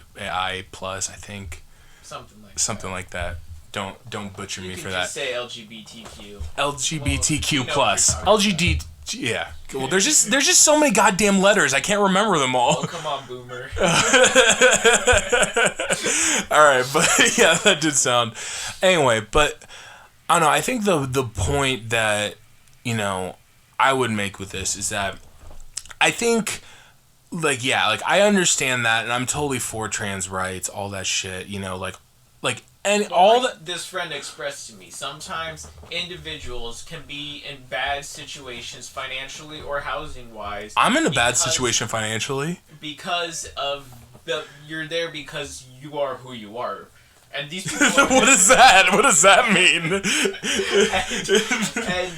plus, I think. Something like that. Don't butcher me for that. Just say LGBTQ. LGBTQ plus. Yeah. Well, there's just so many goddamn letters. I can't remember them all. Oh, come on, boomer. All right, but yeah, that did sound. Anyway, but I don't know. I think the point that I would make with this is that I think like I understand that, and I'm totally for trans rights, all that shit. And But all like this friend expressed to me, sometimes individuals can be in bad situations financially or housing wise. I'm in a bad situation financially because of you're there because you are who you are, and these people. What is that? What does that mean?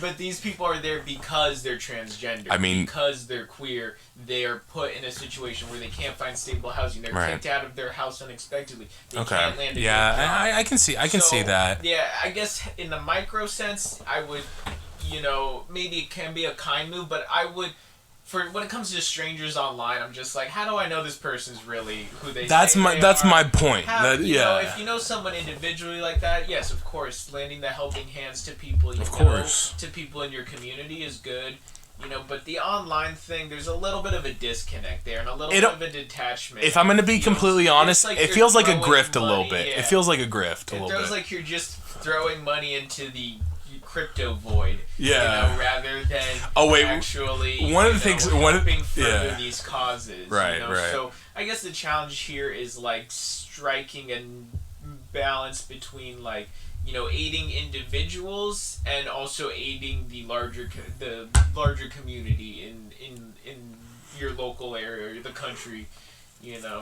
But these people are there because they're transgender. I mean, because they're queer, they are put in a situation where they can't find stable housing. They're kicked out of their house unexpectedly. They can't land a good job. I can see that. Yeah, I guess in the micro sense, I would, maybe it can be a kind move, but I would. For when it comes to strangers online, I'm just like, how do I know this person's really who they? That's say my they that's are? my point. If you know someone individually like that, yes, of course, lending the helping hands to people to people in your community is good. But the online thing, there's a little bit of a disconnect there and a little bit of a detachment. If I'm going to be completely honest, it feels like a grift money, a little bit. Yeah. It feels like a grift a little bit. It feels like you're just throwing money into the crypto void. Yeah. Rather than actually one of the things helping further these causes. Right. So I guess the challenge here is like striking a balance between like aiding individuals and also aiding the larger community in your local area or the country.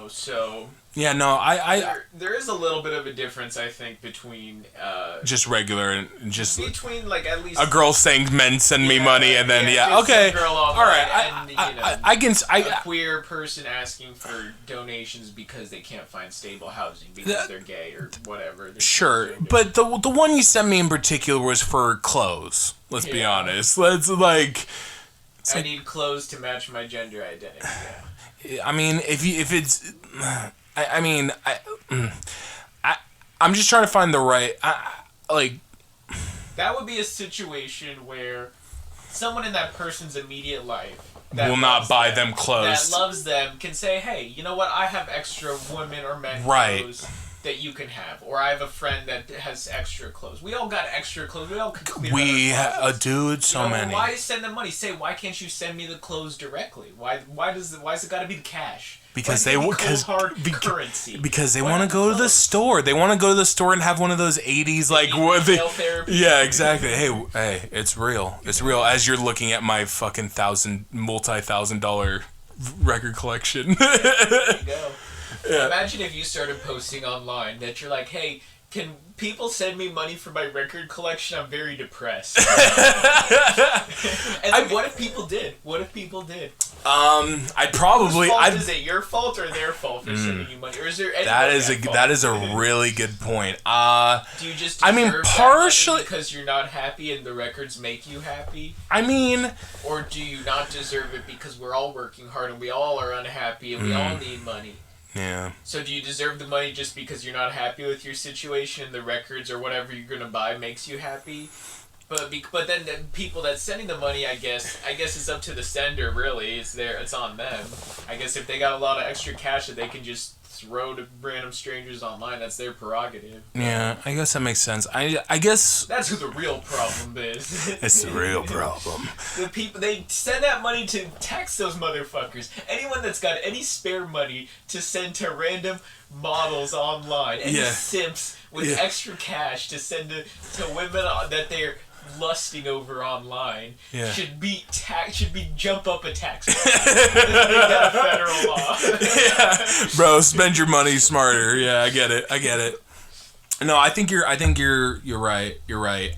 So yeah, no, there is a little bit of a difference, I think, between just regular and just between like at least a girl saying men send me money and then okay, girl all right, I can a queer person asking for donations because they can't find stable housing because they're gay or whatever. Sure, but the one you sent me in particular was for clothes. Let's be honest. I need clothes to match my gender identity. Yeah. I mean, I'm just trying to find the right, That would be a situation where someone in that person's immediate life will not buy them clothes. That loves them can say, hey, you know what? I have extra women or men clothes that you can have, or I have a friend that has extra clothes. We all got extra clothes. We all could clear dude, so many. Why send them money? Say, why can't you send me the clothes directly? Why is it got to be the cash? Because currency. Because they want to go to the store. They want to go to the store and have one of those 80s yeah, exactly. Hey, it's real. It's real. As you're looking at my fucking multi-$1,000 record collection. There you go. Yeah. Imagine if you started posting online that you're like, hey, can people send me money for my record collection? I'm very depressed. And then what if people did? I'd probably. Is it your fault or their fault for sending you money, or is there? That is a really good point. Do you just? Partially because you're not happy and the records make you happy. Or do you not deserve it because we're all working hard and we all are unhappy and we all need money? Yeah. So do you deserve the money just because you're not happy with your situation and the records or whatever you're gonna buy makes you happy? But then the people that's sending the money, I guess it's up to the sender. Really, it's on them. I guess if they got a lot of extra cash that they can just throw to random strangers online, that's their prerogative. Yeah, I guess that makes sense. I guess that's who the real problem is. It's the real problem. The people, they send that money to tax those motherfuckers. Anyone that's got any spare money to send to random models online, any simps with extra cash to send to women that they're lusting over online should be jump up a tax. Make that a federal law. Yeah, bro, spend your money smarter. Yeah, I get it. No, I think you're right. You're right.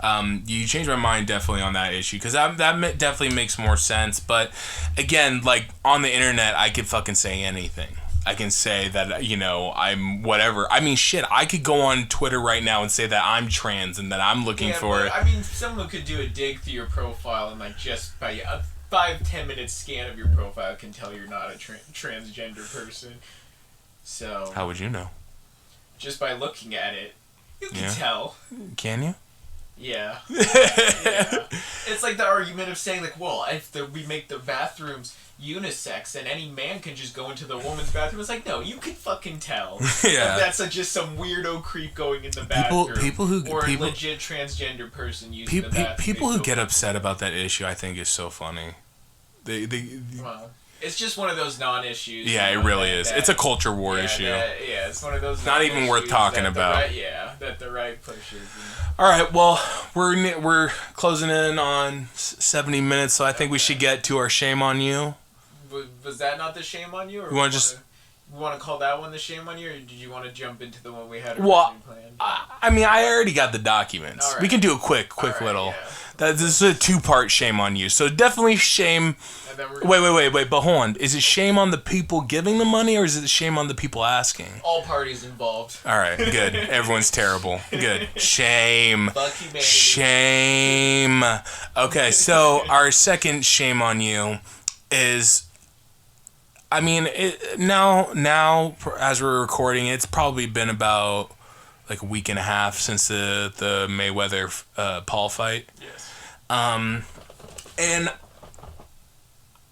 You changed my mind definitely on that issue because that definitely makes more sense. But again, like on the internet, I could fucking say anything. I can say that, I'm whatever. I mean, shit, I could go on Twitter right now and say that I'm trans and that I'm looking for... I mean, someone could do a dig through your profile and, like, just by a 5-10 minute scan of your profile can tell you're not a transgender person. So... How would you know? Just by looking at it. You can tell. Can you? Yeah. Yeah. It's like the argument of saying, like, well, if we make the bathrooms unisex and any man can just go into the woman's bathroom, it's like, no, you can fucking tell. Yeah. That's just some weirdo creep going in the bathroom. Or a people, legit transgender person using the bathroom. People who get upset about that issue, I think, is so funny. Well, it's just one of those non-issues. Yeah, it really is. It's a culture war issue. It's one of those. Not even worth talking about. That the right pushes. All right, well, we're closing in on 70 minutes, so I think we should get to our shame on you. Was that not the shame on you? Or we want to call that one the shame on you, or did you want to jump into the one we had well, planned? I mean, I already got the documents. Right. We can do a quick little. Yeah. This is a 2-part shame on you. So definitely shame. Wait. But hold on. Is it shame on the people giving the money, or is it shame on the people asking? All parties involved. All right. Good. Everyone's terrible. Good. Shame. Shame. Okay. So our second shame on you is. I mean, now as we're recording, it's probably been about like a week and a half since the Mayweather Paul fight. Yes. And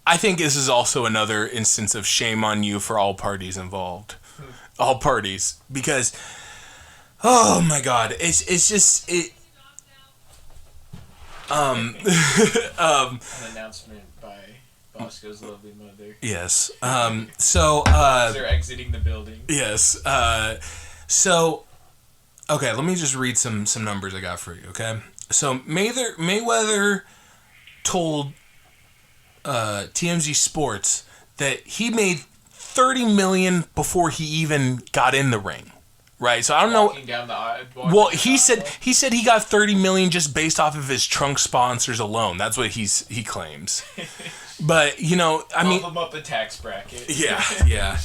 I think this is also another instance of shame on you for all parties involved. All parties, because oh my God, it's just An announcement by Bosco's lovely mother. Yes. They're exiting the building. Yes. So, okay, let me just read some numbers I got for you, okay? So, Mayweather told TMZ Sports that he made $30 million before he even got in the ring. Right, so I don't know. Well, he said he got $30 million just based off of his trunk sponsors alone. That's what he claims. But I mean, bump him up the tax bracket. Yeah.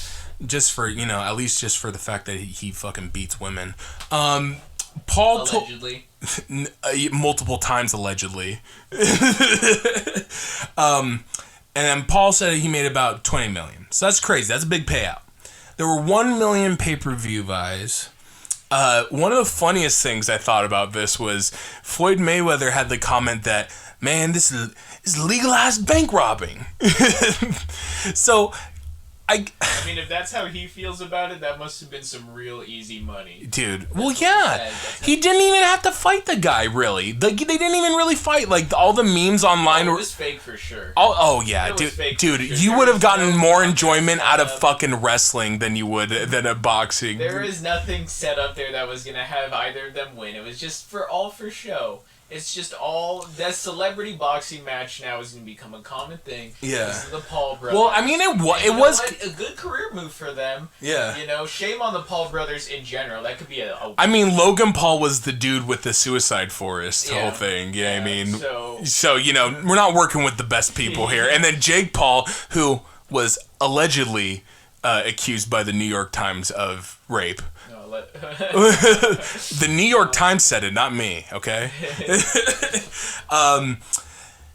Just for at least just for the fact that he fucking beats women. Paul allegedly. Multiple times allegedly. And then Paul said he made about $20 million. So that's crazy. That's a big payout. There were 1 million pay-per-view buys. One of the funniest things I thought about this was Floyd Mayweather had the comment that, man, this is legalized bank robbing. So, I mean, if that's how he feels about it, that must have been some real easy money. Dude, well, yeah. He didn't even have to fight the guy, really. They didn't even really fight. Like, all the memes online were... It was fake for sure. Oh yeah, dude, you would have gotten more enjoyment out of fucking wrestling than you would than a boxing. There is nothing set up there that was going to have either of them win. It was just for show. It's just all... That celebrity boxing match now is going to become a common thing. Yeah. This is the Paul brothers. Well, I mean, it was... a good career move for them. Yeah. Shame on the Paul brothers in general. That could be I mean, Logan Paul was the dude with the suicide forest whole thing. Yeah, I mean... So, we're not working with the best people here. And then Jake Paul, who was allegedly accused by the New York Times of rape. The New York Times said it, not me, okay?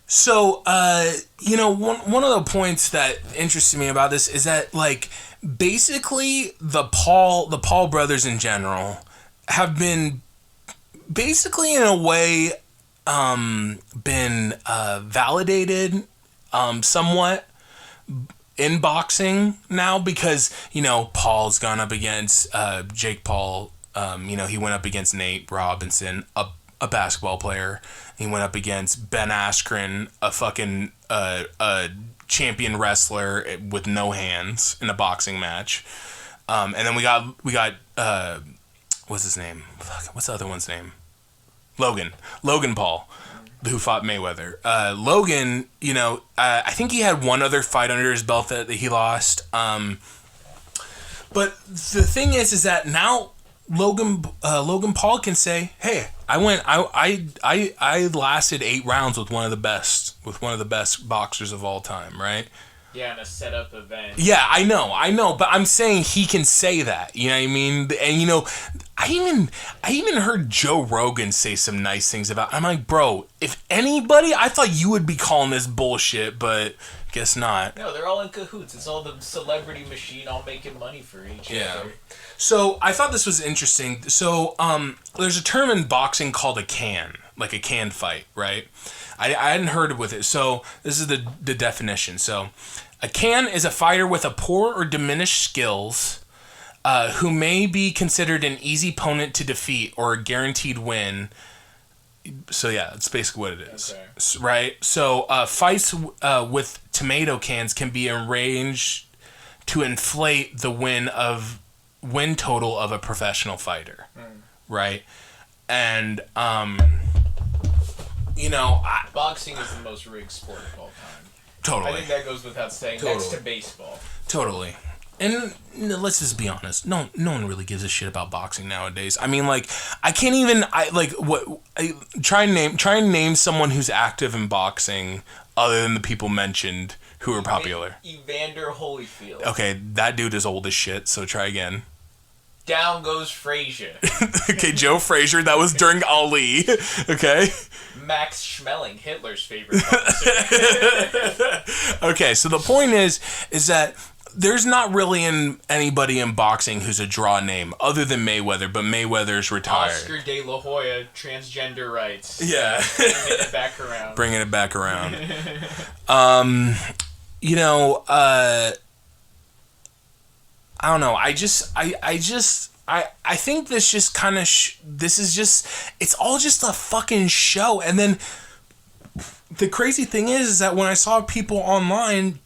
So, one of the points that interested me about this is that, like, basically the Paul brothers in general have been basically in a way been validated somewhat in boxing now, because Paul's gone up against Jake Paul. He went up against Nate Robinson, a basketball player. He went up against Ben Askren, a fucking a champion wrestler with no hands in a boxing match. And then we got what's his name? What's the other one's name? Logan Paul, who fought Mayweather. Logan, I think he had one other fight under his belt that he lost. But the thing is that now Logan Paul can say, "Hey, I lasted 8 rounds with one of the best boxers of all time," right? Yeah, in a set-up event. Yeah, I know, but I'm saying he can say that. You know what I mean? And I even heard Joe Rogan say some nice things about. I'm like, bro, if anybody, I thought you would be calling this bullshit, but Guess not. No, they're all in cahoots. It's all the celebrity machine all making money for each other. So I thought this was interesting. So there's a term in boxing called a can, like a can fight, right? I hadn't heard with it. So this is the definition. So a can is a fighter with a poor or diminished skills who may be considered an easy opponent to defeat or a guaranteed win. So yeah, that's basically what it is, okay. Right? So fights with tomato cans can be arranged to inflate the win total of a professional fighter, right? And boxing is the most rigged sport of all time. Totally, I think that goes without saying. Next to baseball. Totally. And let's just be honest. No one really gives a shit about boxing nowadays. I mean, like, I can't even. Try and name someone who's active in boxing other than the people mentioned who are popular. Evander Holyfield. Okay, that dude is old as shit. So try again. Down goes Frazier. Okay, Joe Frazier. That was during Ali. Okay. Max Schmeling, Hitler's favorite boxer. Okay, so the point is that there's not really anybody in boxing who's a draw name other than Mayweather, but Mayweather's retired. Oscar De La Hoya, transgender rights. Yeah. Bringing it back around. Bringing it back around. I don't know. I think this just kind of this is just, it's all just a fucking show. And then the crazy thing is that when I saw people online,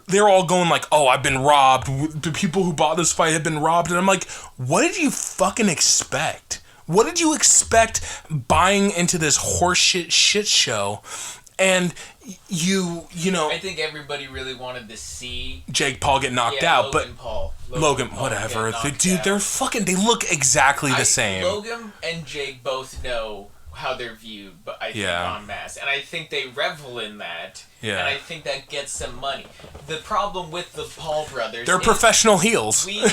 they're all going like, oh, I've been robbed. The people who bought this fight have been robbed. And I'm like, what did you fucking expect? What did you expect buying into this horseshit shit show? And you know... I think everybody really wanted to see... Jake Paul get knocked out, Logan but... Paul. Logan whatever. Dude, they're fucking... They look exactly the same. Logan and Jake both know how they're viewed, but I think en masse. And I think they revel in that. Yeah. And I think that gets them money. The problem with the Paul brothers... They're professional heels. We,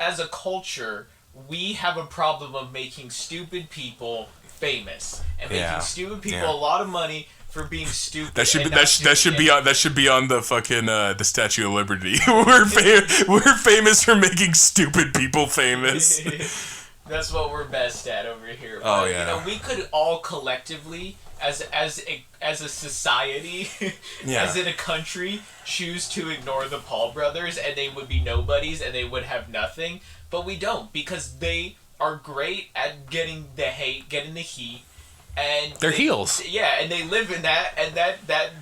as a culture, we have a problem of making stupid people famous. And making stupid people a lot of money for being stupid. That should be on the fucking the Statue of Liberty. We're famous for making stupid people famous. That's what we're best at over here. But, oh yeah. We could all collectively, as a society, as in a country, choose to ignore the Paul brothers, and they would be nobodies, and they would have nothing. But we don't, because they are great at getting the hate, getting the heat, and they're heels. Yeah, and they live in that, and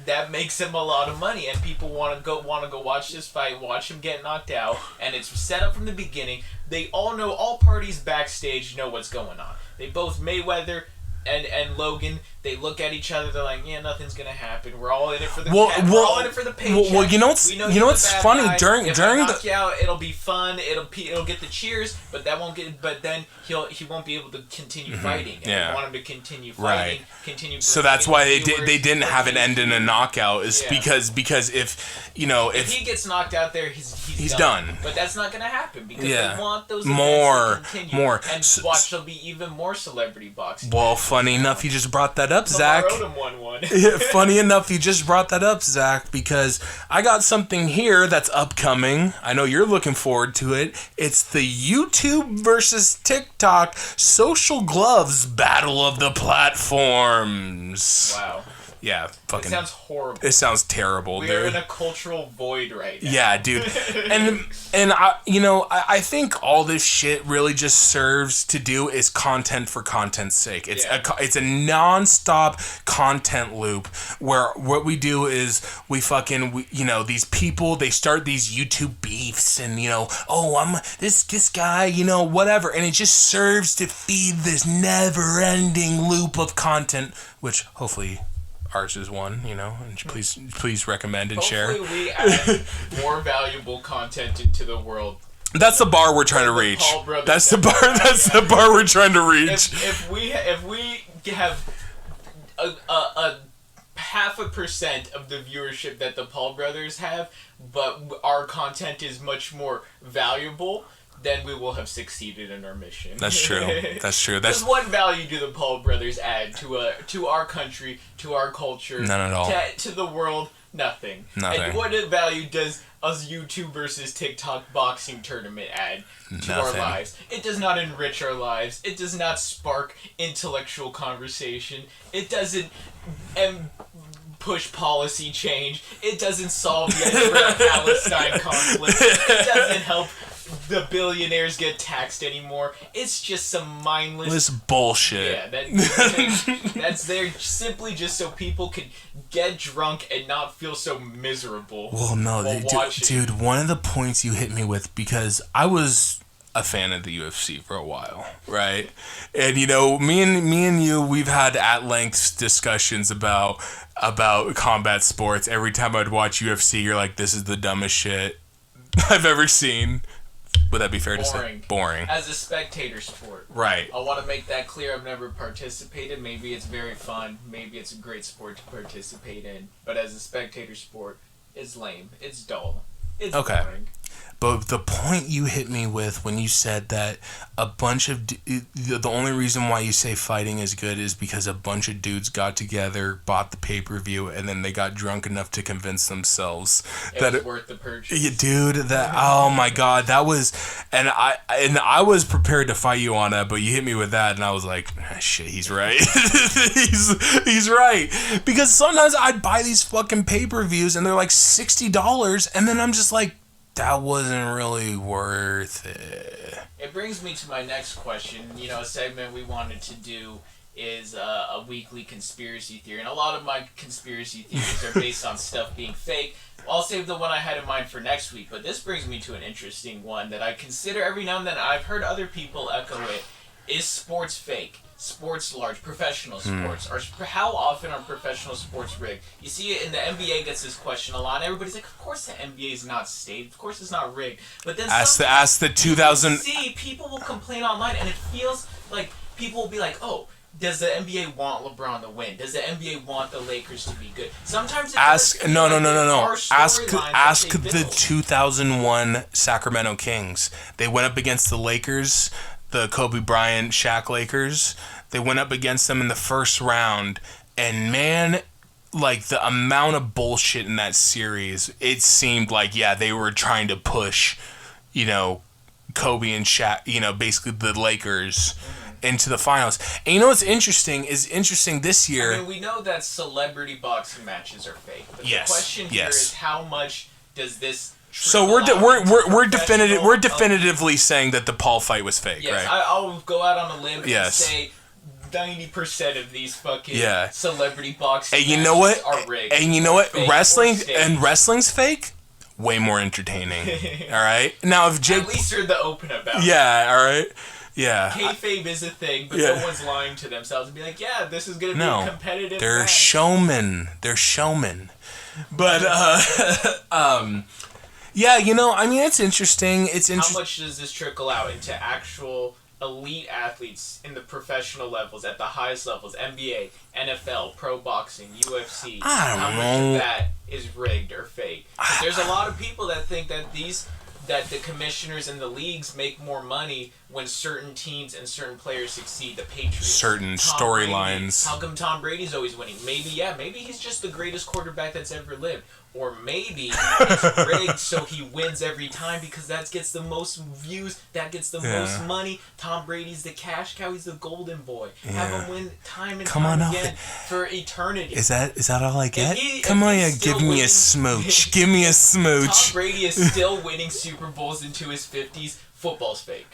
that makes them a lot of money, and people want to go watch this fight, watch him get knocked out, and it's set up from the beginning. They all know, all parties backstage know what's going on. They both, Mayweather and Logan, they look at each other. They're like, "Yeah, nothing's gonna happen. We're all in it for the we're all in it for the paycheck." Well, you know what's funny guy. during if during I knock you out, it'll be fun. It'll get the cheers, but that won't get. But then he won't be able to continue fighting. And we want him to continue fighting, continue. So that's why they didn't have it end in a knockout. Is because if he gets knocked out there, he's done. But that's not gonna happen because they want those more. And watch, there'll be even more celebrity boxing. Well, funny enough, you just brought that up, Zach. Won. Funny enough, you just brought that up, Zach, because I got something here that's upcoming. I know you're looking forward to it. It's the YouTube versus TikTok social gloves battle of the platforms. Wow. Yeah, fucking. It sounds horrible. It sounds terrible. We're in a cultural void right now. Yeah, dude. and I think all this shit really just serves to do is content for content's sake. It's a non-stop content loop where what we do is these people, they start these YouTube beefs and I'm this guy, whatever, and it just serves to feed this never-ending loop of content, which hopefully ours is one, and please recommend and share. Hopefully we add more valuable content into the world. That's the bar we're trying to reach. That's the bar we're trying to reach. If we have a 0.5% of the viewership that the Paul brothers have, but our content is much more valuable, then we will have succeeded in our mission. That's true. Because what value do the Paul brothers add to our country, to our culture? None at all. To the world, Nothing. Nothing. And what value does a YouTube versus TikTok boxing tournament add to our lives? It does not enrich our lives. It does not spark intellectual conversation. It doesn't push policy change. It doesn't solve the Israel-Palestine conflict. It doesn't help the billionaires get taxed anymore. It's just some mindless... This bullshit. Yeah, that's there simply just so people can get drunk and not feel so miserable. Well, no, dude, one of the points you hit me with, because I was a fan of the UFC for a while, right? And, you know, me and you, we've had at length discussions about combat sports. Every time I'd watch UFC, you're like, this is the dumbest shit I've ever seen. Would that be fair to say? Boring. As a spectator sport. Right. I want to make that clear. I've never participated. Maybe it's very fun. Maybe it's a great sport to participate in. But as a spectator sport, it's lame. It's dull. It's boring. But the point you hit me with when you said that a bunch of... the only reason why you say fighting is good is because a bunch of dudes got together, bought the pay-per-view, and then they got drunk enough to convince themselves that it was worth the purchase. Yeah, dude, that... Oh, my God. That was... And I was prepared to fight you on that, but you hit me with that, and I was like, shit, he's right. he's right. Because sometimes I'd buy these fucking pay-per-views, and they're like $60, and then I'm just like, that wasn't really worth it. It brings me to my next question. You know, a segment we wanted to do is a weekly conspiracy theory. And a lot of my conspiracy theories are based on stuff being fake. I'll save the one I had in mind for next week. But this brings me to an interesting one that I consider every now and then. I've heard other people echo it. Is sports fake? Sports large, professional sports. How often are professional sports rigged? You see it in the NBA gets this question a lot, and everybody's like, of course the NBA is not staged, of course it's not rigged. But then ask the 2000... See, people will complain online, and it feels like people will be like, oh, does the NBA want LeBron to win? Does the NBA want the Lakers to be good? Sometimes it ask no. Ask the the 2001 Sacramento Kings. They went up against the Lakers, the Kobe Bryant, Shaq Lakers. They went up against them in the first round, and man, like the amount of bullshit in that series, it seemed like, yeah, they were trying to push, you know, Kobe and Shaq, you know, basically the Lakers into the finals. And you know what's interesting this year. I mean, we know that celebrity boxing matches are fake, but the question here is how much does this... So we're definitively saying that the Paul fight was fake, right? I'll go out on a limb and say 90% of these fucking celebrity boxing matches are rigged. And you know what? Wrestling's fake. Way more entertaining. All right. Now if Jake, at least you're the open about it. Yeah. All right. Yeah. Kayfabe is a thing, but no one's lying to themselves and be like, yeah, this is gonna be a competitive. They're showmen. But yeah, you know, I mean, it's interesting. How much does this trickle out into actual elite athletes in the professional levels, at the highest levels, NBA, NFL, pro boxing, UFC? I don't know. How much of that is rigged or fake? There's a lot of people that think that the commissioners and the leagues make more money when certain teams and certain players succeed. The Patriots. Certain storylines. How come Tom Brady's always winning? Maybe he's just the greatest quarterback that's ever lived. Or maybe it's rigged so he wins every time because that gets the most views, that gets the most money. Tom Brady's the cash cow, he's the golden boy. Yeah. Have him win time and time again for eternity. Is that all I get? Come on, give me a smooch. Give me a smooch. Tom Brady is still winning Super Bowls into his 50s. Football's fake.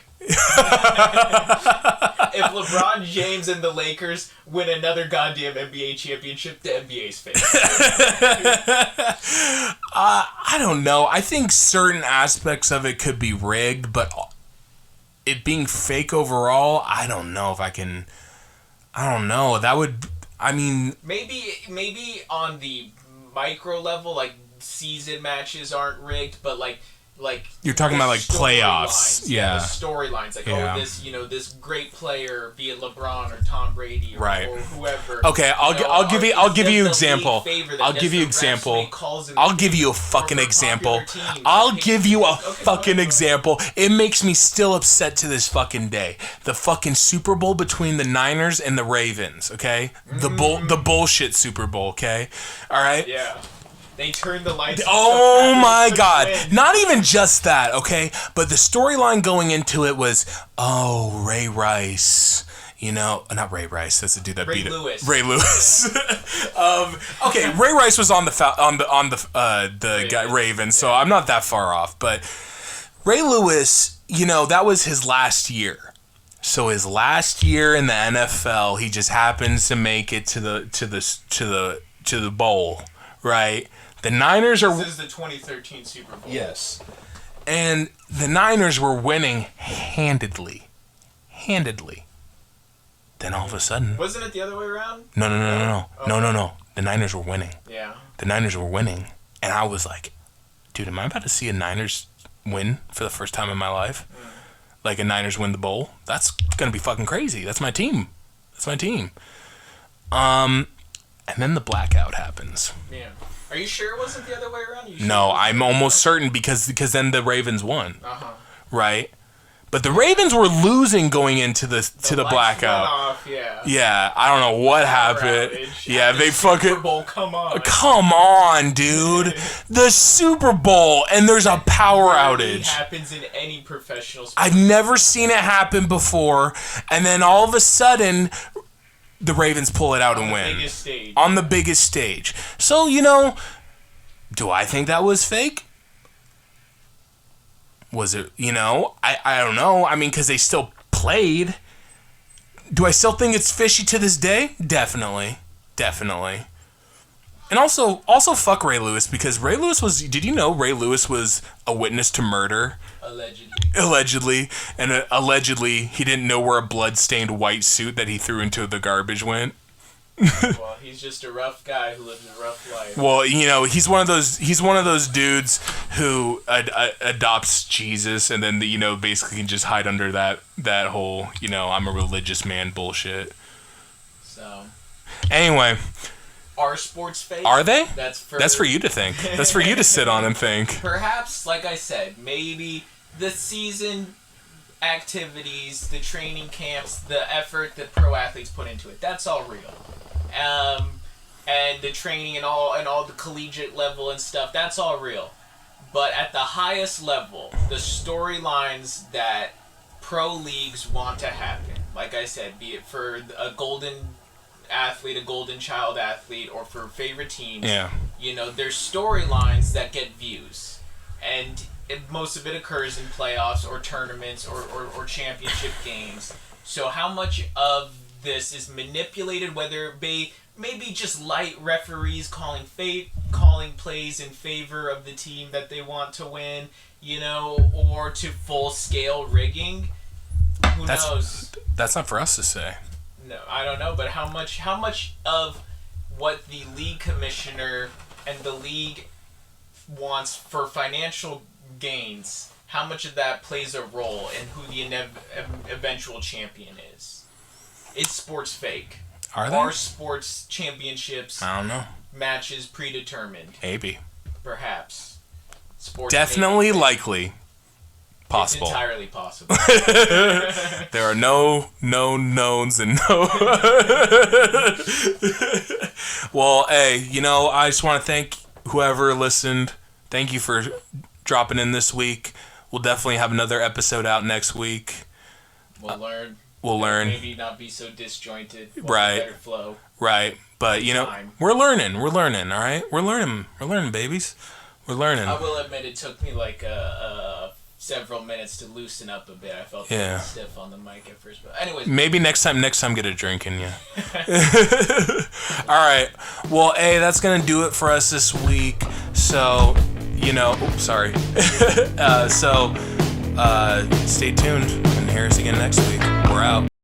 If LeBron James and the Lakers win another goddamn NBA championship, the NBA's fake. I don't know. I think certain aspects of it could be rigged, but it being fake overall, I don't know if I can... I don't know. That would... I mean... Maybe on the micro level, like, season matches aren't rigged, but, like you're talking about like playoffs, the storylines, like this great player, be it LeBron or Tom Brady or whoever. Okay, I'll give you an example. I'll give you a fucking example. It makes me still upset to this fucking day. The fucking Super Bowl between the Niners and the Ravens. Okay, the bullshit Super Bowl. Okay, all right. Yeah. They turned the lights. Oh my God! Not even just that, okay? But the storyline going into it was, oh, Ray Rice. You know, not Ray Rice. That's the dude that beat Lewis. it. Ray Lewis. Okay, Ray Rice was on the guy Ravens, so I'm not that far off. But Ray Lewis, you know, that was his last year. So his last year in the NFL, he just happens to make it to the bowl, right? The Niners are. This is the 2013 Super Bowl. Yes, and the Niners were winning handedly. Then all of a sudden, wasn't it the other way around? No. Okay. No. The Niners were winning. Yeah. The Niners were winning, and I was like, dude, am I about to see a Niners win for the first time in my life? Like a Niners win the bowl? That's gonna be fucking crazy. That's my team. And then the blackout happens. Yeah. Are you sure it wasn't the other way around? You sure No, I'm almost certain because then the Ravens won. Right? But the Ravens were losing going into the blackout. Off, yeah. Yeah, I don't know what happened. Outage. Yeah, they fucking Super Bowl, come on. Come on, dude. The Super Bowl and there's a power outage. It happens in any professional sport. I've never seen it happen before, and then all of a sudden the Ravens pull it out and win. On the biggest stage. So, you know, do I think that was fake? Was it, you know? I don't know. I mean, because they still played. Do I still think it's fishy to this day? Definitely. And also fuck Ray Lewis, because Ray Lewis was... Did you know Ray Lewis was a witness to murder? Allegedly. And allegedly, he didn't know where a blood-stained white suit that he threw into the garbage went. Well, he's just a rough guy who lives a rough life. Well, you know, he's one of those dudes who adopts Jesus and then, you know, basically can just hide under that whole, you know, I'm a religious man bullshit. So. Anyway. Are sports fake? Are they? That's for you to think. That's for you to sit on and think. Perhaps, like I said, maybe the season activities, the training camps, the effort that pro athletes put into it, that's all real. And the training and all the collegiate level and stuff, that's all real. But at the highest level, the storylines that pro leagues want to happen, like I said, be it for a golden athlete, a golden child athlete, or for favorite teams, you know, there's storylines that get views. And most of it occurs in playoffs or tournaments or championship games. So how much of this is manipulated, whether it be maybe just light referees calling plays in favor of the team that they want to win, you know, or to full-scale rigging? Who knows? That's not for us to say. No, I don't know, but how much of what the league commissioner and the league wants for financial gains, how much of that plays a role in who the eventual champion is? Is sports fake? Are they? Are sports championships, I don't know, matches predetermined? Maybe. Perhaps. Sports definitely likely. Possible. It's entirely possible. There are no knowns and no... Well, hey, you know, I just want to thank whoever listened. Thank you for dropping in this week. We'll definitely have another episode out next week. We'll learn. Maybe not be so disjointed. Right. Better flow. Right. But, you know, we're learning, all right? We're learning, babies. We're learning. I will admit it took me like several minutes to loosen up a bit. I felt a little stiff on the mic at first. But anyways. Maybe next time get a drink in you. All right. Well, hey, that's going to do it for us this week. So, you know, sorry. Stay tuned and hear us again next week. We're out.